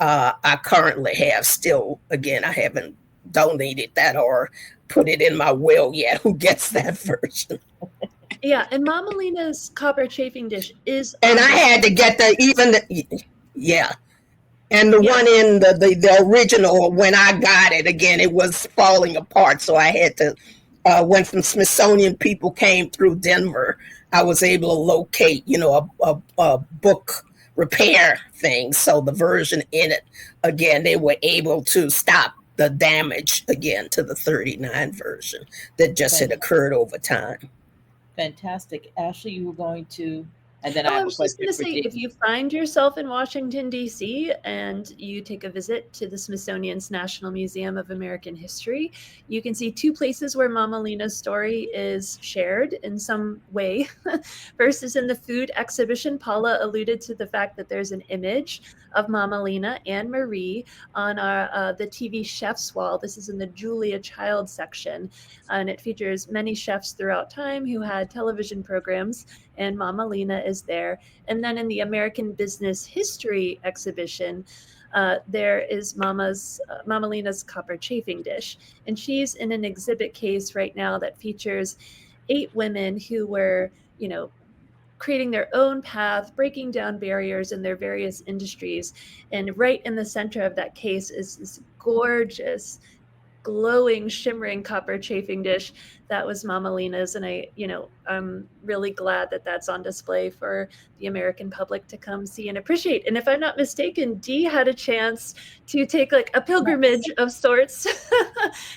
I currently have. Still, again, I haven't donated that or put it in my will yet. Who gets that version? Yeah, and Mama Lena's copper chafing dish is, and I had to get and the one in the original, when I got it, again, it was falling apart, so I had to when some Smithsonian people came through Denver, I was able to locate, a book repair thing. So the version in it, again, they were able to stop the damage again to the 39 version that just had occurred over time. Fantastic. Ashley, you were going to, and then I Oh, I have a was just question going to for say, Dee. if you find yourself in Washington, D.C., and you take a visit to the Smithsonian's National Museum of American History, you can see two places where Mama Lena's story is shared in some way. First is in the food exhibition. Paula alluded to the fact that there's an image of Mama Lena and Marie on the TV chef's wall. This is in the Julia Child section, and it features many chefs throughout time who had television programs, and Mama Lena is there. And then in the American Business History exhibition, there is Mama Lena's copper chafing dish, and she's in an exhibit case right now that features 8 women who were, creating their own path, breaking down barriers in their various industries. And right in the center of that case is this gorgeous, glowing, shimmering copper chafing dish that was Mama Lena's. And I'm really glad that that's on display for the American public to come see and appreciate. And if I'm not mistaken, Dee had a chance to take like a pilgrimage of sorts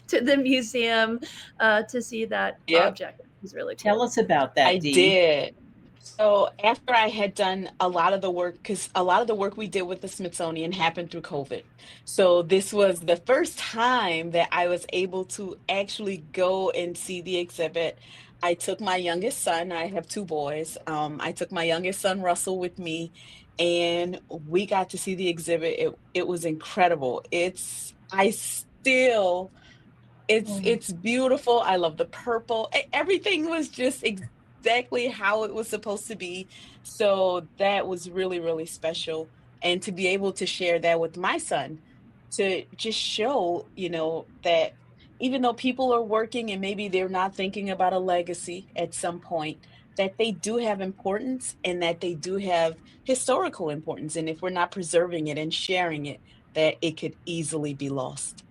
to the museum to see that Yep, object. It was really Tell cool. us about I that, Dee. did. So after I had done a lot of the work, because a lot of the work we did with the Smithsonian happened through COVID. So this was the first time that I was able to actually go and see the exhibit. I took my youngest son, I have 2 boys. I took my youngest son, Russell, with me, and we got to see the exhibit. It was incredible. It's beautiful. I love the purple. Everything was just exactly how it was supposed to be. So that was really, really special. And to be able to share that with my son, to just show, that even though people are working and maybe they're not thinking about a legacy at some point, that they do have importance and that they do have historical importance. And if we're not preserving it and sharing it, that it could easily be lost.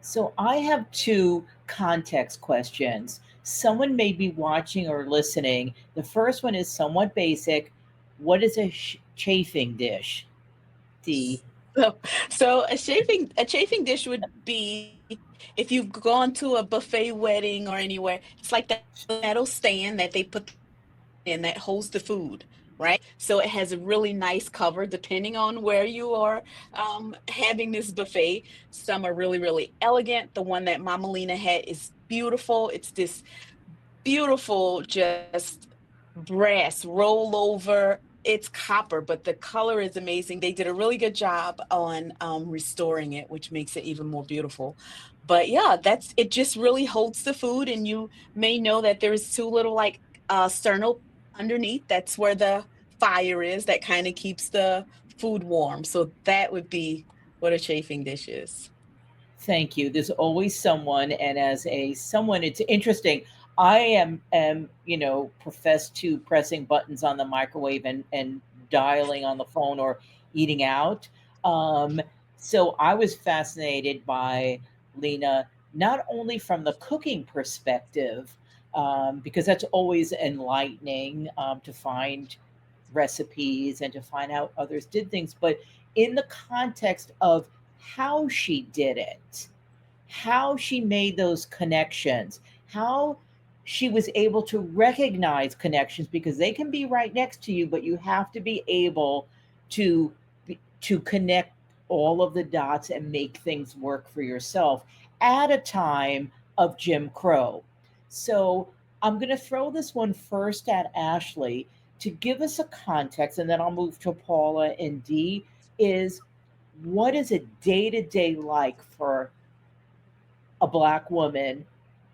So I have two context questions. Someone may be watching or listening. The first one is somewhat basic. What is a chafing dish? Dee. So, so a chafing dish would be if you've gone to a buffet wedding or anywhere, it's like that metal stand that they put in that holds the food, right? So it has a really nice cover depending on where you are having this buffet. Some are really, really elegant. The one that Mama Lena had is beautiful. It's this beautiful, just brass rollover. It's copper, but the color is amazing. They did a really good job on restoring it, which makes it even more beautiful. But yeah, that's it. Just really holds the food, and you may know that there's 2 little like sternal underneath. That's where the fire is. That kind of keeps the food warm. So that would be what a chafing dish is. Thank you. There's always someone, and as a someone, it's interesting. I am professed to pressing buttons on the microwave and dialing on the phone or eating out. Um, so I was fascinated by Lena, not only from the cooking perspective, because that's always enlightening to find recipes and to find out others did things, but in the context of how she did it, how she made those connections, how she was able to recognize connections because they can be right next to you, but you have to be able to to connect all of the dots and make things work for yourself at a time of Jim Crow. So I'm going to throw this one first at Ashley to give us a context, and then I'll move to Paula and Dee. Is what is a day to day like for a Black woman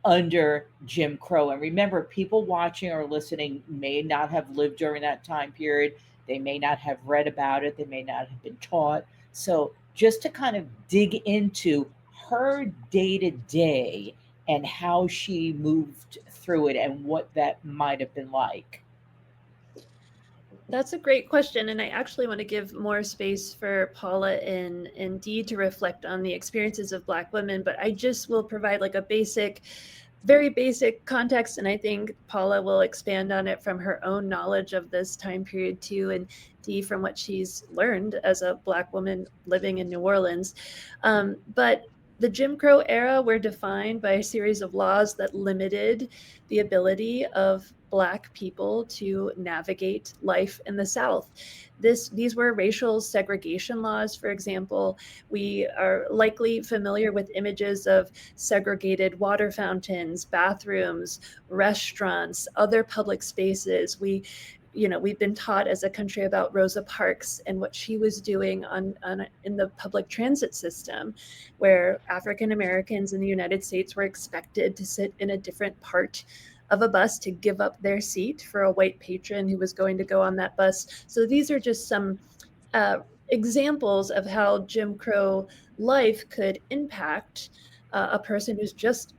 under Jim Crow? And remember, people watching or listening may not have lived during that time period. They may not have read about it. They may not have been taught. So, just to kind of dig into her day to day and how she moved through it and what that might have been like. That's a great question, and I actually want to give more space for Paula and Dee to reflect on the experiences of Black women, but I just will provide like a basic very basic context, and I think Paula will expand on it from her own knowledge of this time period too, and Dee from what she's learned as a Black woman living in New Orleans. But the Jim Crow era were defined by a series of laws that limited the ability of Black people to navigate life in the South. These were racial segregation laws, for example. We are likely familiar with images of segregated water fountains, bathrooms, restaurants, other public spaces. We've been taught as a country about Rosa Parks and what she was doing in the public transit system, where African Americans in the United States were expected to sit in a different part of a bus to give up their seat for a white patron who was going to go on that bus. So these are just some examples of how Jim Crow life could impact a person who's just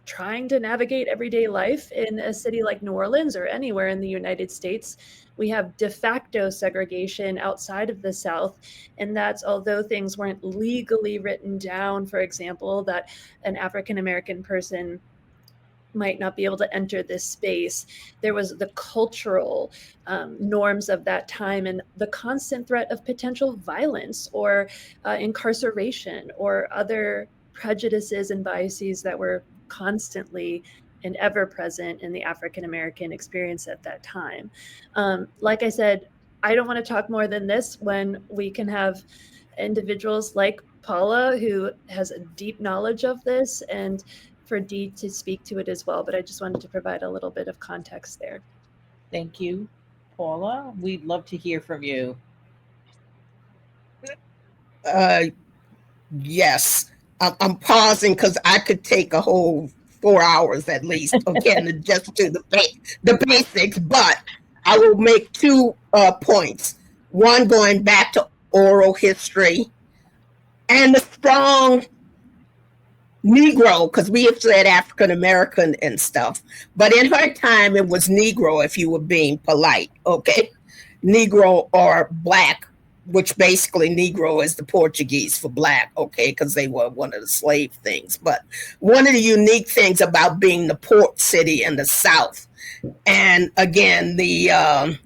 trying to navigate everyday life in a city like New Orleans or anywhere in the United States. We have de facto segregation outside of the South, and that's although things weren't legally written down, for example, that an African American person might not be able to enter this space. There was the cultural norms of that time and the constant threat of potential violence or incarceration or other prejudices and biases that were constantly and ever present in the African American experience at that time. Like I said, I don't want to talk more than this when we can have individuals like Paula, who has a deep knowledge of this, and for Dee to speak to it as well. But I just wanted to provide a little bit of context there. Thank you, Paula. We'd love to hear from you. Yes, I'm pausing because I could take a whole 4 hours at least, again, to just do the basics, but I will make 2 points. One, going back to oral history and the strong Negro, because we have said African American and stuff, but in her time it was Negro if you were being polite, okay? Negro or Black, which basically Negro is the Portuguese for Black, okay, because they were one of the slave things. But one of the unique things about being the port city in the South, and again, the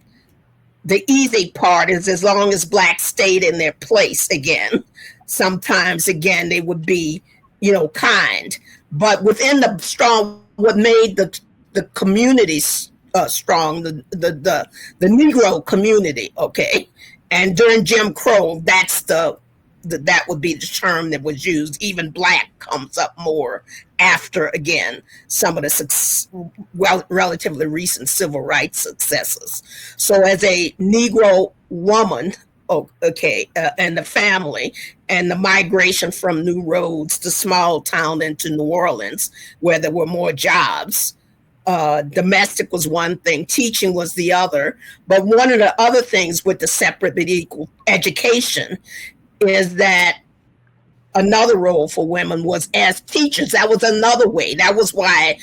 easy part is as long as Blacks stayed in their place, again, sometimes, again, they would be, kind. But within the strong, what made the communities strong, the Negro community, okay? And during Jim Crow, that would be the term that was used. Even Black comes up more after, again, some of the relatively recent civil rights successes. So as a Negro woman, and the family and the migration from New Roads to small town into New Orleans, where there were more jobs, domestic was one thing, teaching was the other. But one of the other things with the separate but equal education is that another role for women was as teachers. That was another way. That was why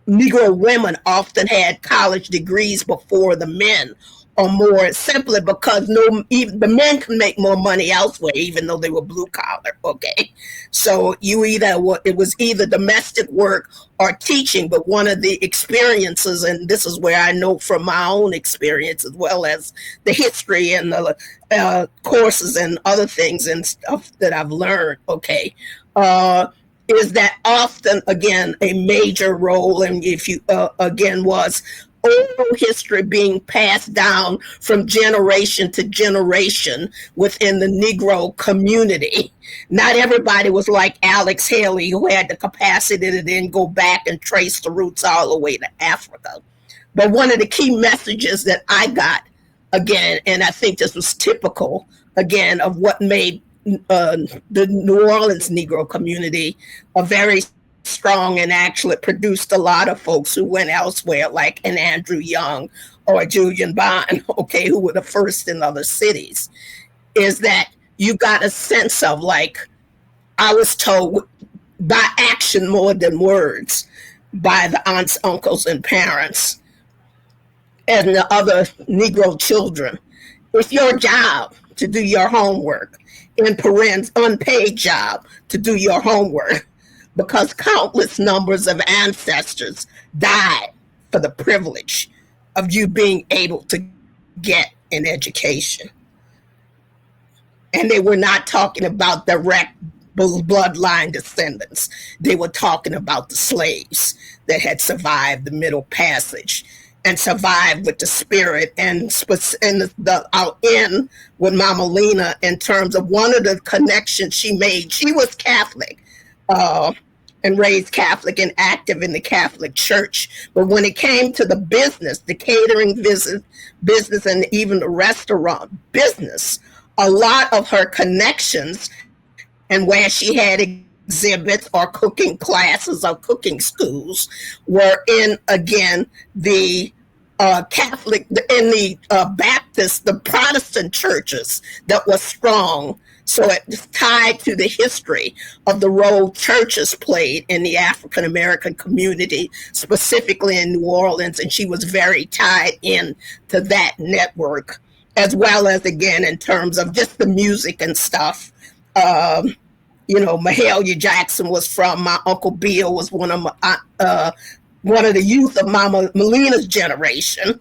Negro women often had college degrees before the men, or more, simply because even the men can make more money elsewhere, even though they were blue collar. Okay, so it was either domestic work or teaching. But one of the experiences, and this is where I know from my own experience, as well as the history and the courses and other things and stuff that I've learned. Okay. Is that often, again, a major role, and if you, again, was oral history being passed down from generation to generation within the Negro community. Not everybody was like Alex Haley, who had the capacity to then go back and trace the roots all the way to Africa. But one of the key messages that I got, again, and I think this was typical, again, of what made the New Orleans Negro community a very strong and actually produced a lot of folks who went elsewhere, like an Andrew Young or Julian Bond, okay, who were the first in other cities, is that you got a sense of, like, I was told by action more than words by the aunts, uncles, and parents and the other Negro children. It's your job to do your homework, in parens, unpaid job to do your homework. because countless numbers of ancestors died for the privilege of you being able to get an education. And they were not talking about direct bloodline descendants. They were talking about the slaves that had survived the Middle Passage and survived with the spirit. And I'll end with Mama Lena in terms of one of the connections she made. She was Catholic. And raised Catholic and active in the Catholic Church. But when it came to the business, the catering business, and even the restaurant business, a lot of her connections and where she had exhibits or cooking classes or cooking schools were in, again, the Catholic, in the Baptist, the Protestant churches that were strong. So it's tied to the history of the role churches played in the African American community, specifically in New Orleans. And she was very tied in to that network, as well as, again, in terms of just the music and stuff. Mahalia Jackson was from, my Uncle Bill was one of the youth of Mama Melina's generation,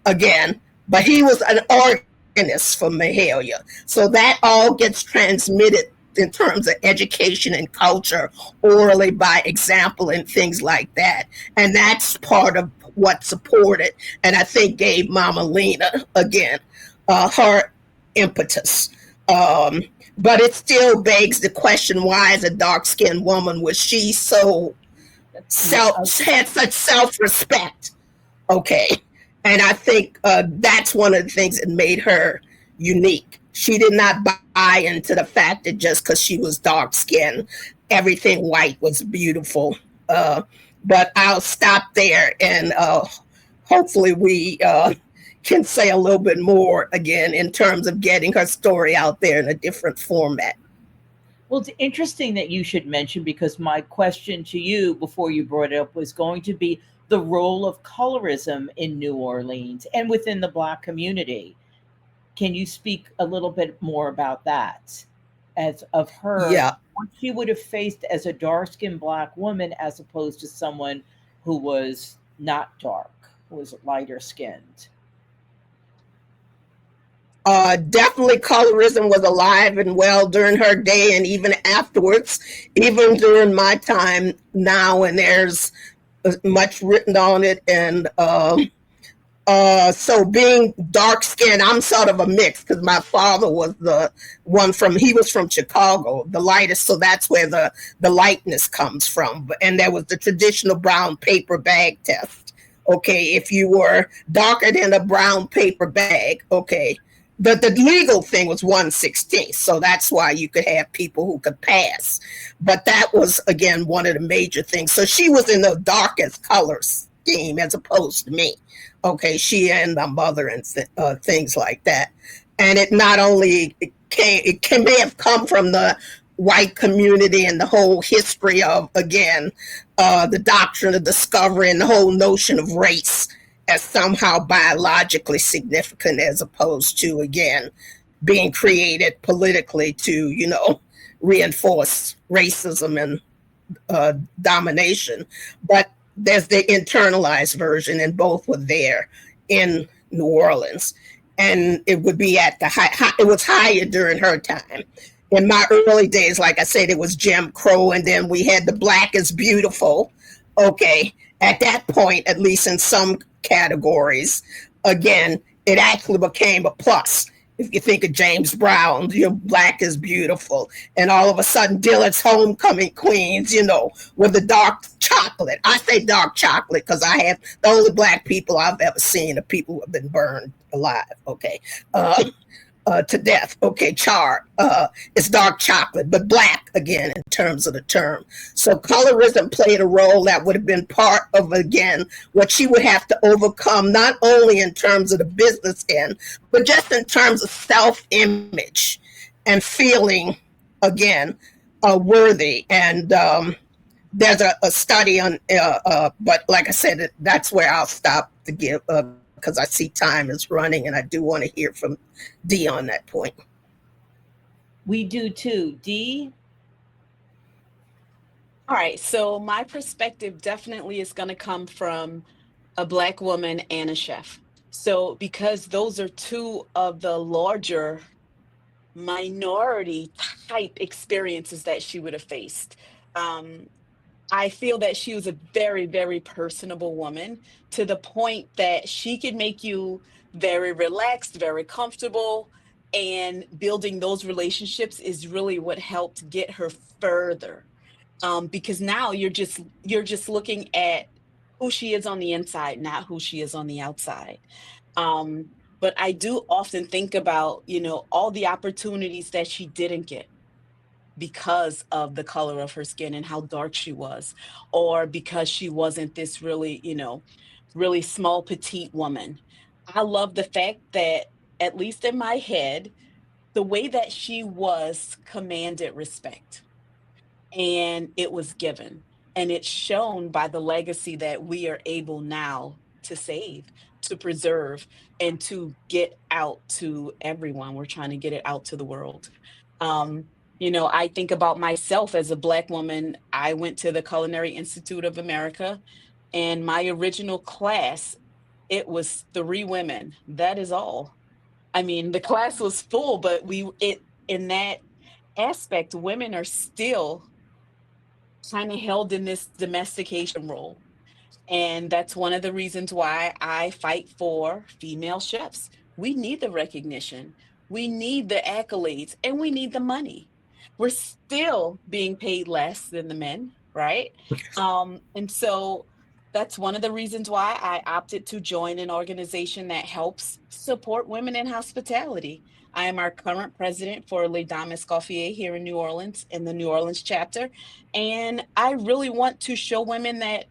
again, but he was an organist for Mahalia. So that all gets transmitted in terms of education and culture orally by example and things like that. And that's part of what supported and I think gave Mama Lena, again, her impetus. But it still begs the question, why as a dark-skinned woman was she so had such self-respect? Okay. And I think that's one of the things that made her unique. She did not buy into the fact that just because she was dark-skinned, everything white was beautiful. But I'll stop there, and hopefully we can say a little bit more, again, in terms of getting her story out there in a different format. Well, it's interesting that you should mention, because my question to you before you brought it up was going to be the role of colorism in New Orleans and within the Black community. Can you speak a little bit more about that, as of her, what she would have faced as a dark-skinned Black woman as opposed to someone who was not dark, who was lighter skinned? Definitely colorism was alive and well during her day and even afterwards, even during my time now, and there's much written on it. And so being dark skinned, I'm sort of a mix because my father was he was from Chicago, the lightest, so that's where the lightness comes from. And there was the traditional brown paper bag test. Okay, if you were darker than a brown paper bag, okay, the legal thing was 1/16, so that's why you could have people who could pass. But that was, again, one of the major things. So she was in the darkest color scheme as opposed to me. Okay, she and my mother and things like that. And it not only may have come from the white community and the whole history of, again, the doctrine of discovery and the whole notion of race as somehow biologically significant as opposed to, again, being created politically to, reinforce racism and domination. But there's the internalized version, and both were there in New Orleans. And it would be at it was higher during her time. In my early days, like I said, it was Jim Crow, and then we had the Black is Beautiful. Okay, at that point, at least in some categories, again, it actually became a plus. If you think of James Brown, Black is Beautiful. And all of a sudden, Dillard's Homecoming Queens, with the dark chocolate. I say dark chocolate because the only Black people I've ever seen are people who have been burned alive, okay, to death, okay, charred. It's dark chocolate, but Black, again, in terms of the term. So colorism played a role that would have been part of, again, what she would have to overcome, not only in terms of the business end, but just in terms of self-image and feeling, again, worthy. And there's a study on, but like I said, that's where I'll stop to give, because I see time is running, and I do want to hear from Dee on that point. We do too. Dee? All right, so my perspective definitely is going to come from a Black woman and a chef. So, because those are two of the larger minority type experiences that she would have faced. Um, I feel that she was a very, very personable woman to the point that she could make you very relaxed, very comfortable. And building those relationships is really what helped get her further. Because now you're just looking at who she is on the inside, not who she is on the outside. Um, but I do often think about, all the opportunities that she didn't get because of the color of her skin and how dark she was, or because she wasn't this really, really small, petite woman. I love the fact that, at least in my head, the way that she was commanded respect, and it was given. And it's shown by the legacy that we are able now to save, to preserve, and to get out to everyone. We're trying to get it out to the world. Um, I think about myself as a Black woman. I went to the Culinary Institute of America, and my original class, it was three women. That is all. I mean, the class was full, but in that aspect, women are still kind of held in this domestication role. And that's one of the reasons why I fight for female chefs. We need the recognition, we need the accolades, and we need the money. We're still being paid less than the men, right? And so that's one of the reasons why I opted to join an organization that helps support women in hospitality. I am our current president for Les Dames Escoffier here in New Orleans, in the New Orleans chapter. And I really want to show women that,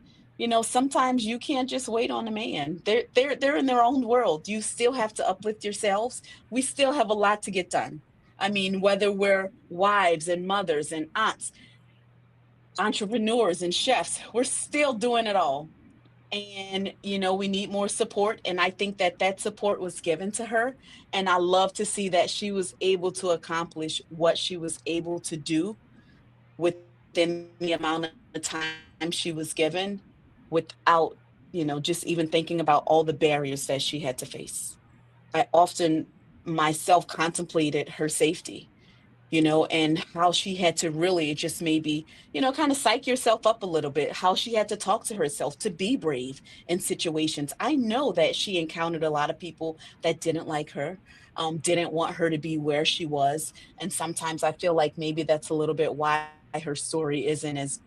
sometimes you can't just wait on a man. They're in their own world. You still have to uplift yourselves. We still have a lot to get done. I mean, whether we're wives and mothers and aunts, entrepreneurs and chefs, we're still doing it all. And, we need more support. And I think that that support was given to her. And I love to see that she was able to accomplish what she was able to do within the amount of time she was given, without, just even thinking about all the barriers that she had to face. I often myself contemplated her safety, and how she had to really just maybe, kind of psych yourself up a little bit, how she had to talk to herself to be brave in situations. I know that she encountered a lot of people that didn't like her, didn't want her to be where she was. And sometimes I feel like maybe that's a little bit why her story isn't as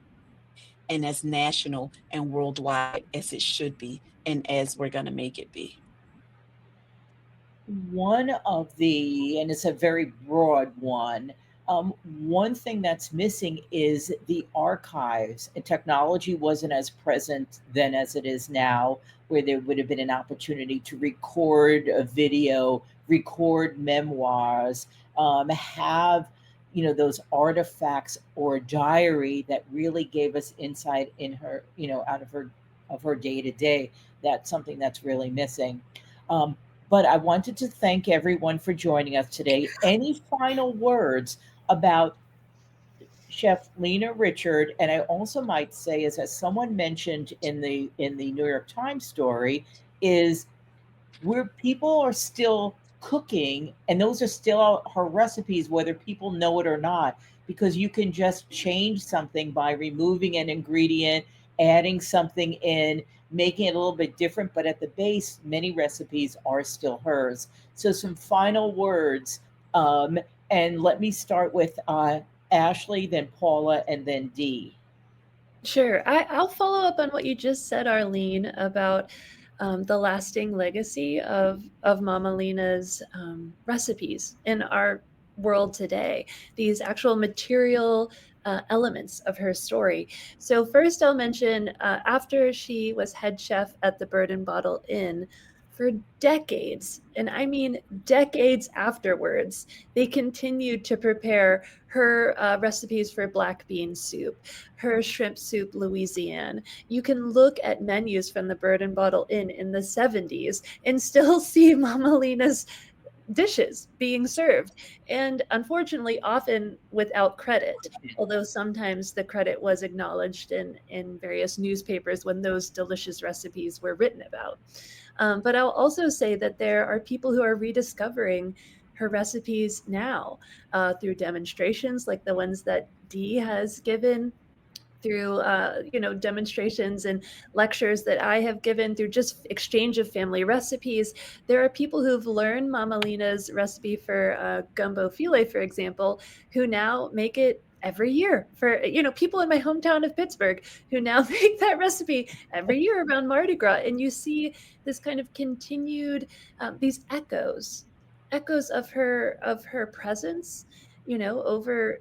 and as national and worldwide as it should be, and as we're going to make it be. One of the, and it's a very broad one, one thing that's missing is the archives. And technology wasn't as present then as it is now, where there would have been an opportunity to record a video, record memoirs, have those artifacts or diary that really gave us insight in her, out of her day to day. That's something that's really missing. Um, but I wanted to thank everyone for joining us today. Any final words about Chef Lena Richard? And I also might say, as someone mentioned in the New York Times story, is where people are still cooking, and those are still her recipes, whether people know it or not, because you can just change something by removing an ingredient, adding something in, making it a little bit different, but at the base many recipes are still hers. So some final words, um, and let me start with Ashley, then Paula, and then Dee. Sure. I'll follow up on what you just said, Arlene, about the lasting legacy of Mama Lena's recipes in our world today, these actual material elements of her story. So first I'll mention, after she was head chef at the Bird and Bottle Inn, for decades, and I mean decades afterwards, they continued to prepare her recipes for black bean soup, her shrimp soup Louisiane. You can look at menus from the Bird and Bottle Inn in the 70s and still see Mama Lena's dishes being served, and unfortunately often without credit, although sometimes the credit was acknowledged in various newspapers when those delicious recipes were written about. But I'll also say that there are people who are rediscovering her recipes now through demonstrations like the ones that Dee has given, through demonstrations and lectures that I have given, through just exchange of family recipes. There are people who've learned Mama Lena's recipe for gumbo filet, for example, who now make it every year for people in my hometown of Pittsburgh who now make that recipe every year around Mardi Gras. And you see this kind of continued these echoes of her presence, over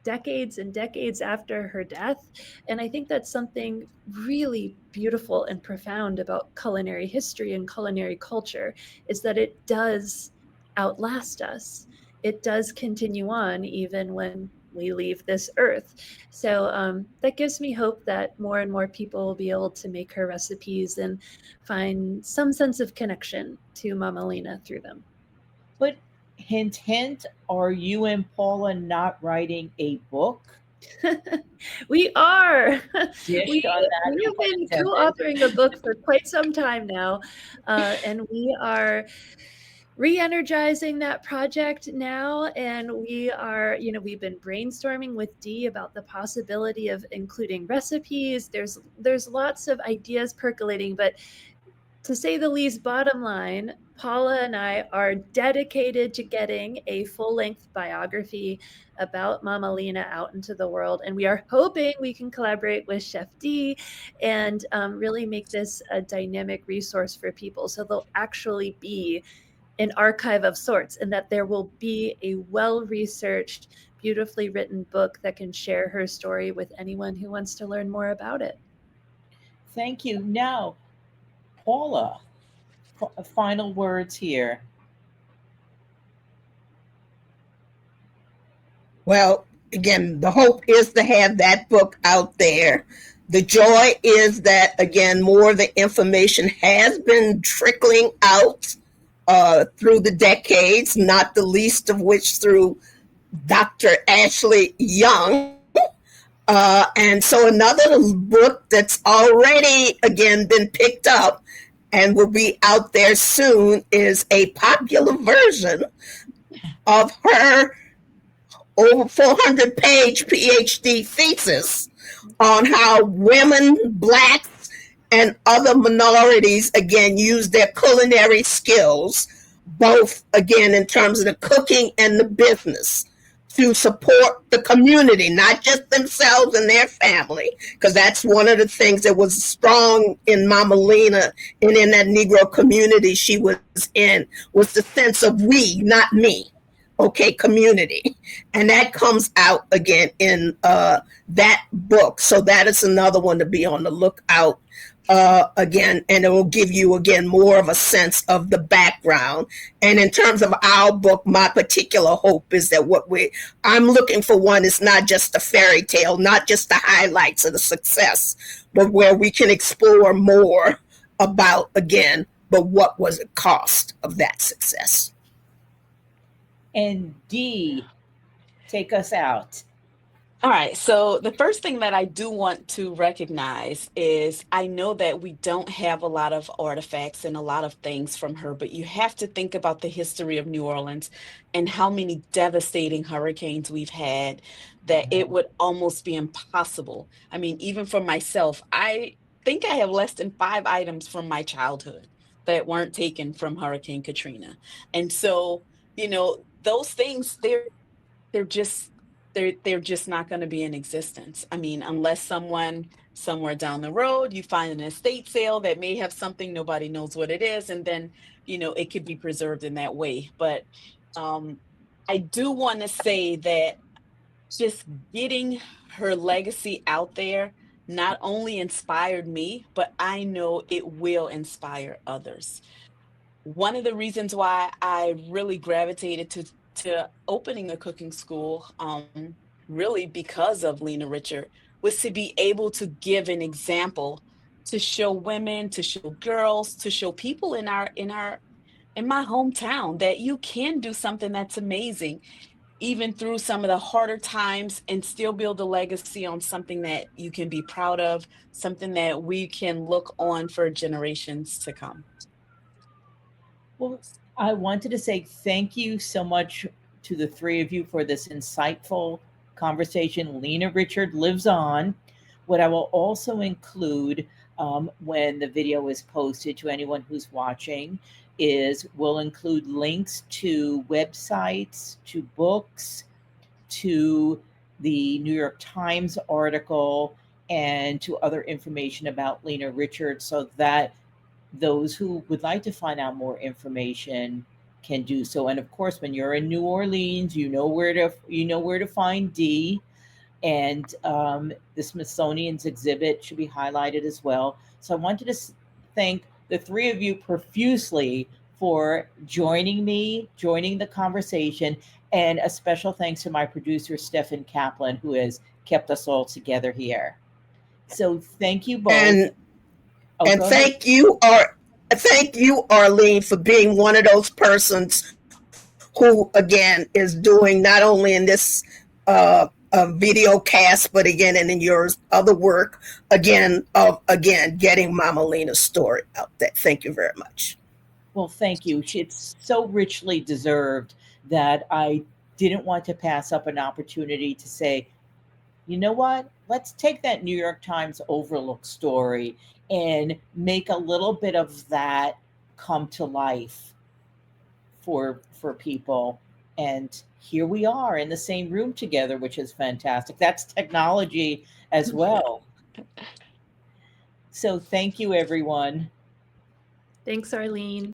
decades and decades after her death. And I think that's something really beautiful and profound about culinary history and culinary culture, is that it does outlast us. It does continue on even when we leave this earth. So that gives me hope that more and more people will be able to make her recipes and find some sense of connection to Mama Lena through them. But hint, hint, are you and Paula not writing a book? We are. Dish We on that. we have been co-authoring a book for quite some time now, and we are re-energizing that project now. And we are, we've been brainstorming with Dee about the possibility of including recipes. There's lots of ideas percolating, but to say the least, bottom line, Paula and I are dedicated to getting a full-length biography about Mama Lena out into the world. And we are hoping we can collaborate with Chef Dee and really make this a dynamic resource for people. So there'll actually be an archive of sorts, and that there will be a well-researched, beautifully written book that can share her story with anyone who wants to learn more about it. Thank you. Now, Paula, final words here. Well, again, the hope is to have that book out there. The joy is that, again, more of the information has been trickling out through the decades, not the least of which through Dr. Ashley Young. And so another book that's already, again, been picked up and will be out there soon is a popular version of her over 400-page PhD thesis on how women, Blacks, and other minorities, again, use their culinary skills, both, again, in terms of the cooking and the business, to support the community, not just themselves and their family, because that's one of the things that was strong in Mama Lena and in that Negro community she was in, was the sense of we, not me. Okay, community. And that comes out again in that book. So that is another one to be on the lookout again, and it will give you again more of a sense of the background. And in terms of our book, my particular hope is that I'm looking for one is not just a fairy tale, not just the highlights of the success, but where we can explore more about, again, but what was the cost of that success. And Dee, take us out. All right. So the first thing that I do want to recognize is I know that we don't have a lot of artifacts and a lot of things from her, but you have to think about the history of New Orleans and how many devastating hurricanes we've had that it would almost be impossible. I mean, even for myself, I think I have less than 5 items from my childhood that weren't taken from Hurricane Katrina. And so, those things, they're just not going to be in existence. I mean, unless someone somewhere down the road, you find an estate sale that may have something, nobody knows what it is, and then, it could be preserved in that way. But I do want to say that just getting her legacy out there not only inspired me, but I know it will inspire others. One of the reasons why I really gravitated to opening a cooking school, really because of Lena Richard, was to be able to give an example, to show women, to show girls, to show people in our in my hometown, that you can do something that's amazing, even through some of the harder times, and still build a legacy on something that you can be proud of, something that we can look on for generations to come. Well, I wanted to say thank you so much to the three of you for this insightful conversation. Lena Richard lives on. What I will also include when the video is posted to anyone who's watching is we'll include links to websites, to books, to the New York Times article, and to other information about Lena Richard so that those who would like to find out more information can do so. And of course, when you're in New Orleans, you know where to find Dee, and the Smithsonian's exhibit should be highlighted as well. So I wanted to thank the three of you profusely for joining me, joining the conversation, and a special thanks to my producer Steffen Kaplan, who has kept us all together here. So thank you both. And thank you, Arlene, for being one of those persons who, again, is doing not only in this video cast, but again, and in your other work, again, getting Mama Lena's story out there. Thank you very much. Well, thank you. It's so richly deserved that I didn't want to pass up an opportunity to say, you know what? Let's take that New York Times overlook story and make a little bit of that come to life for people. And here we are in the same room together, which is fantastic. That's technology as well. So thank you, everyone. Thanks, Arlene.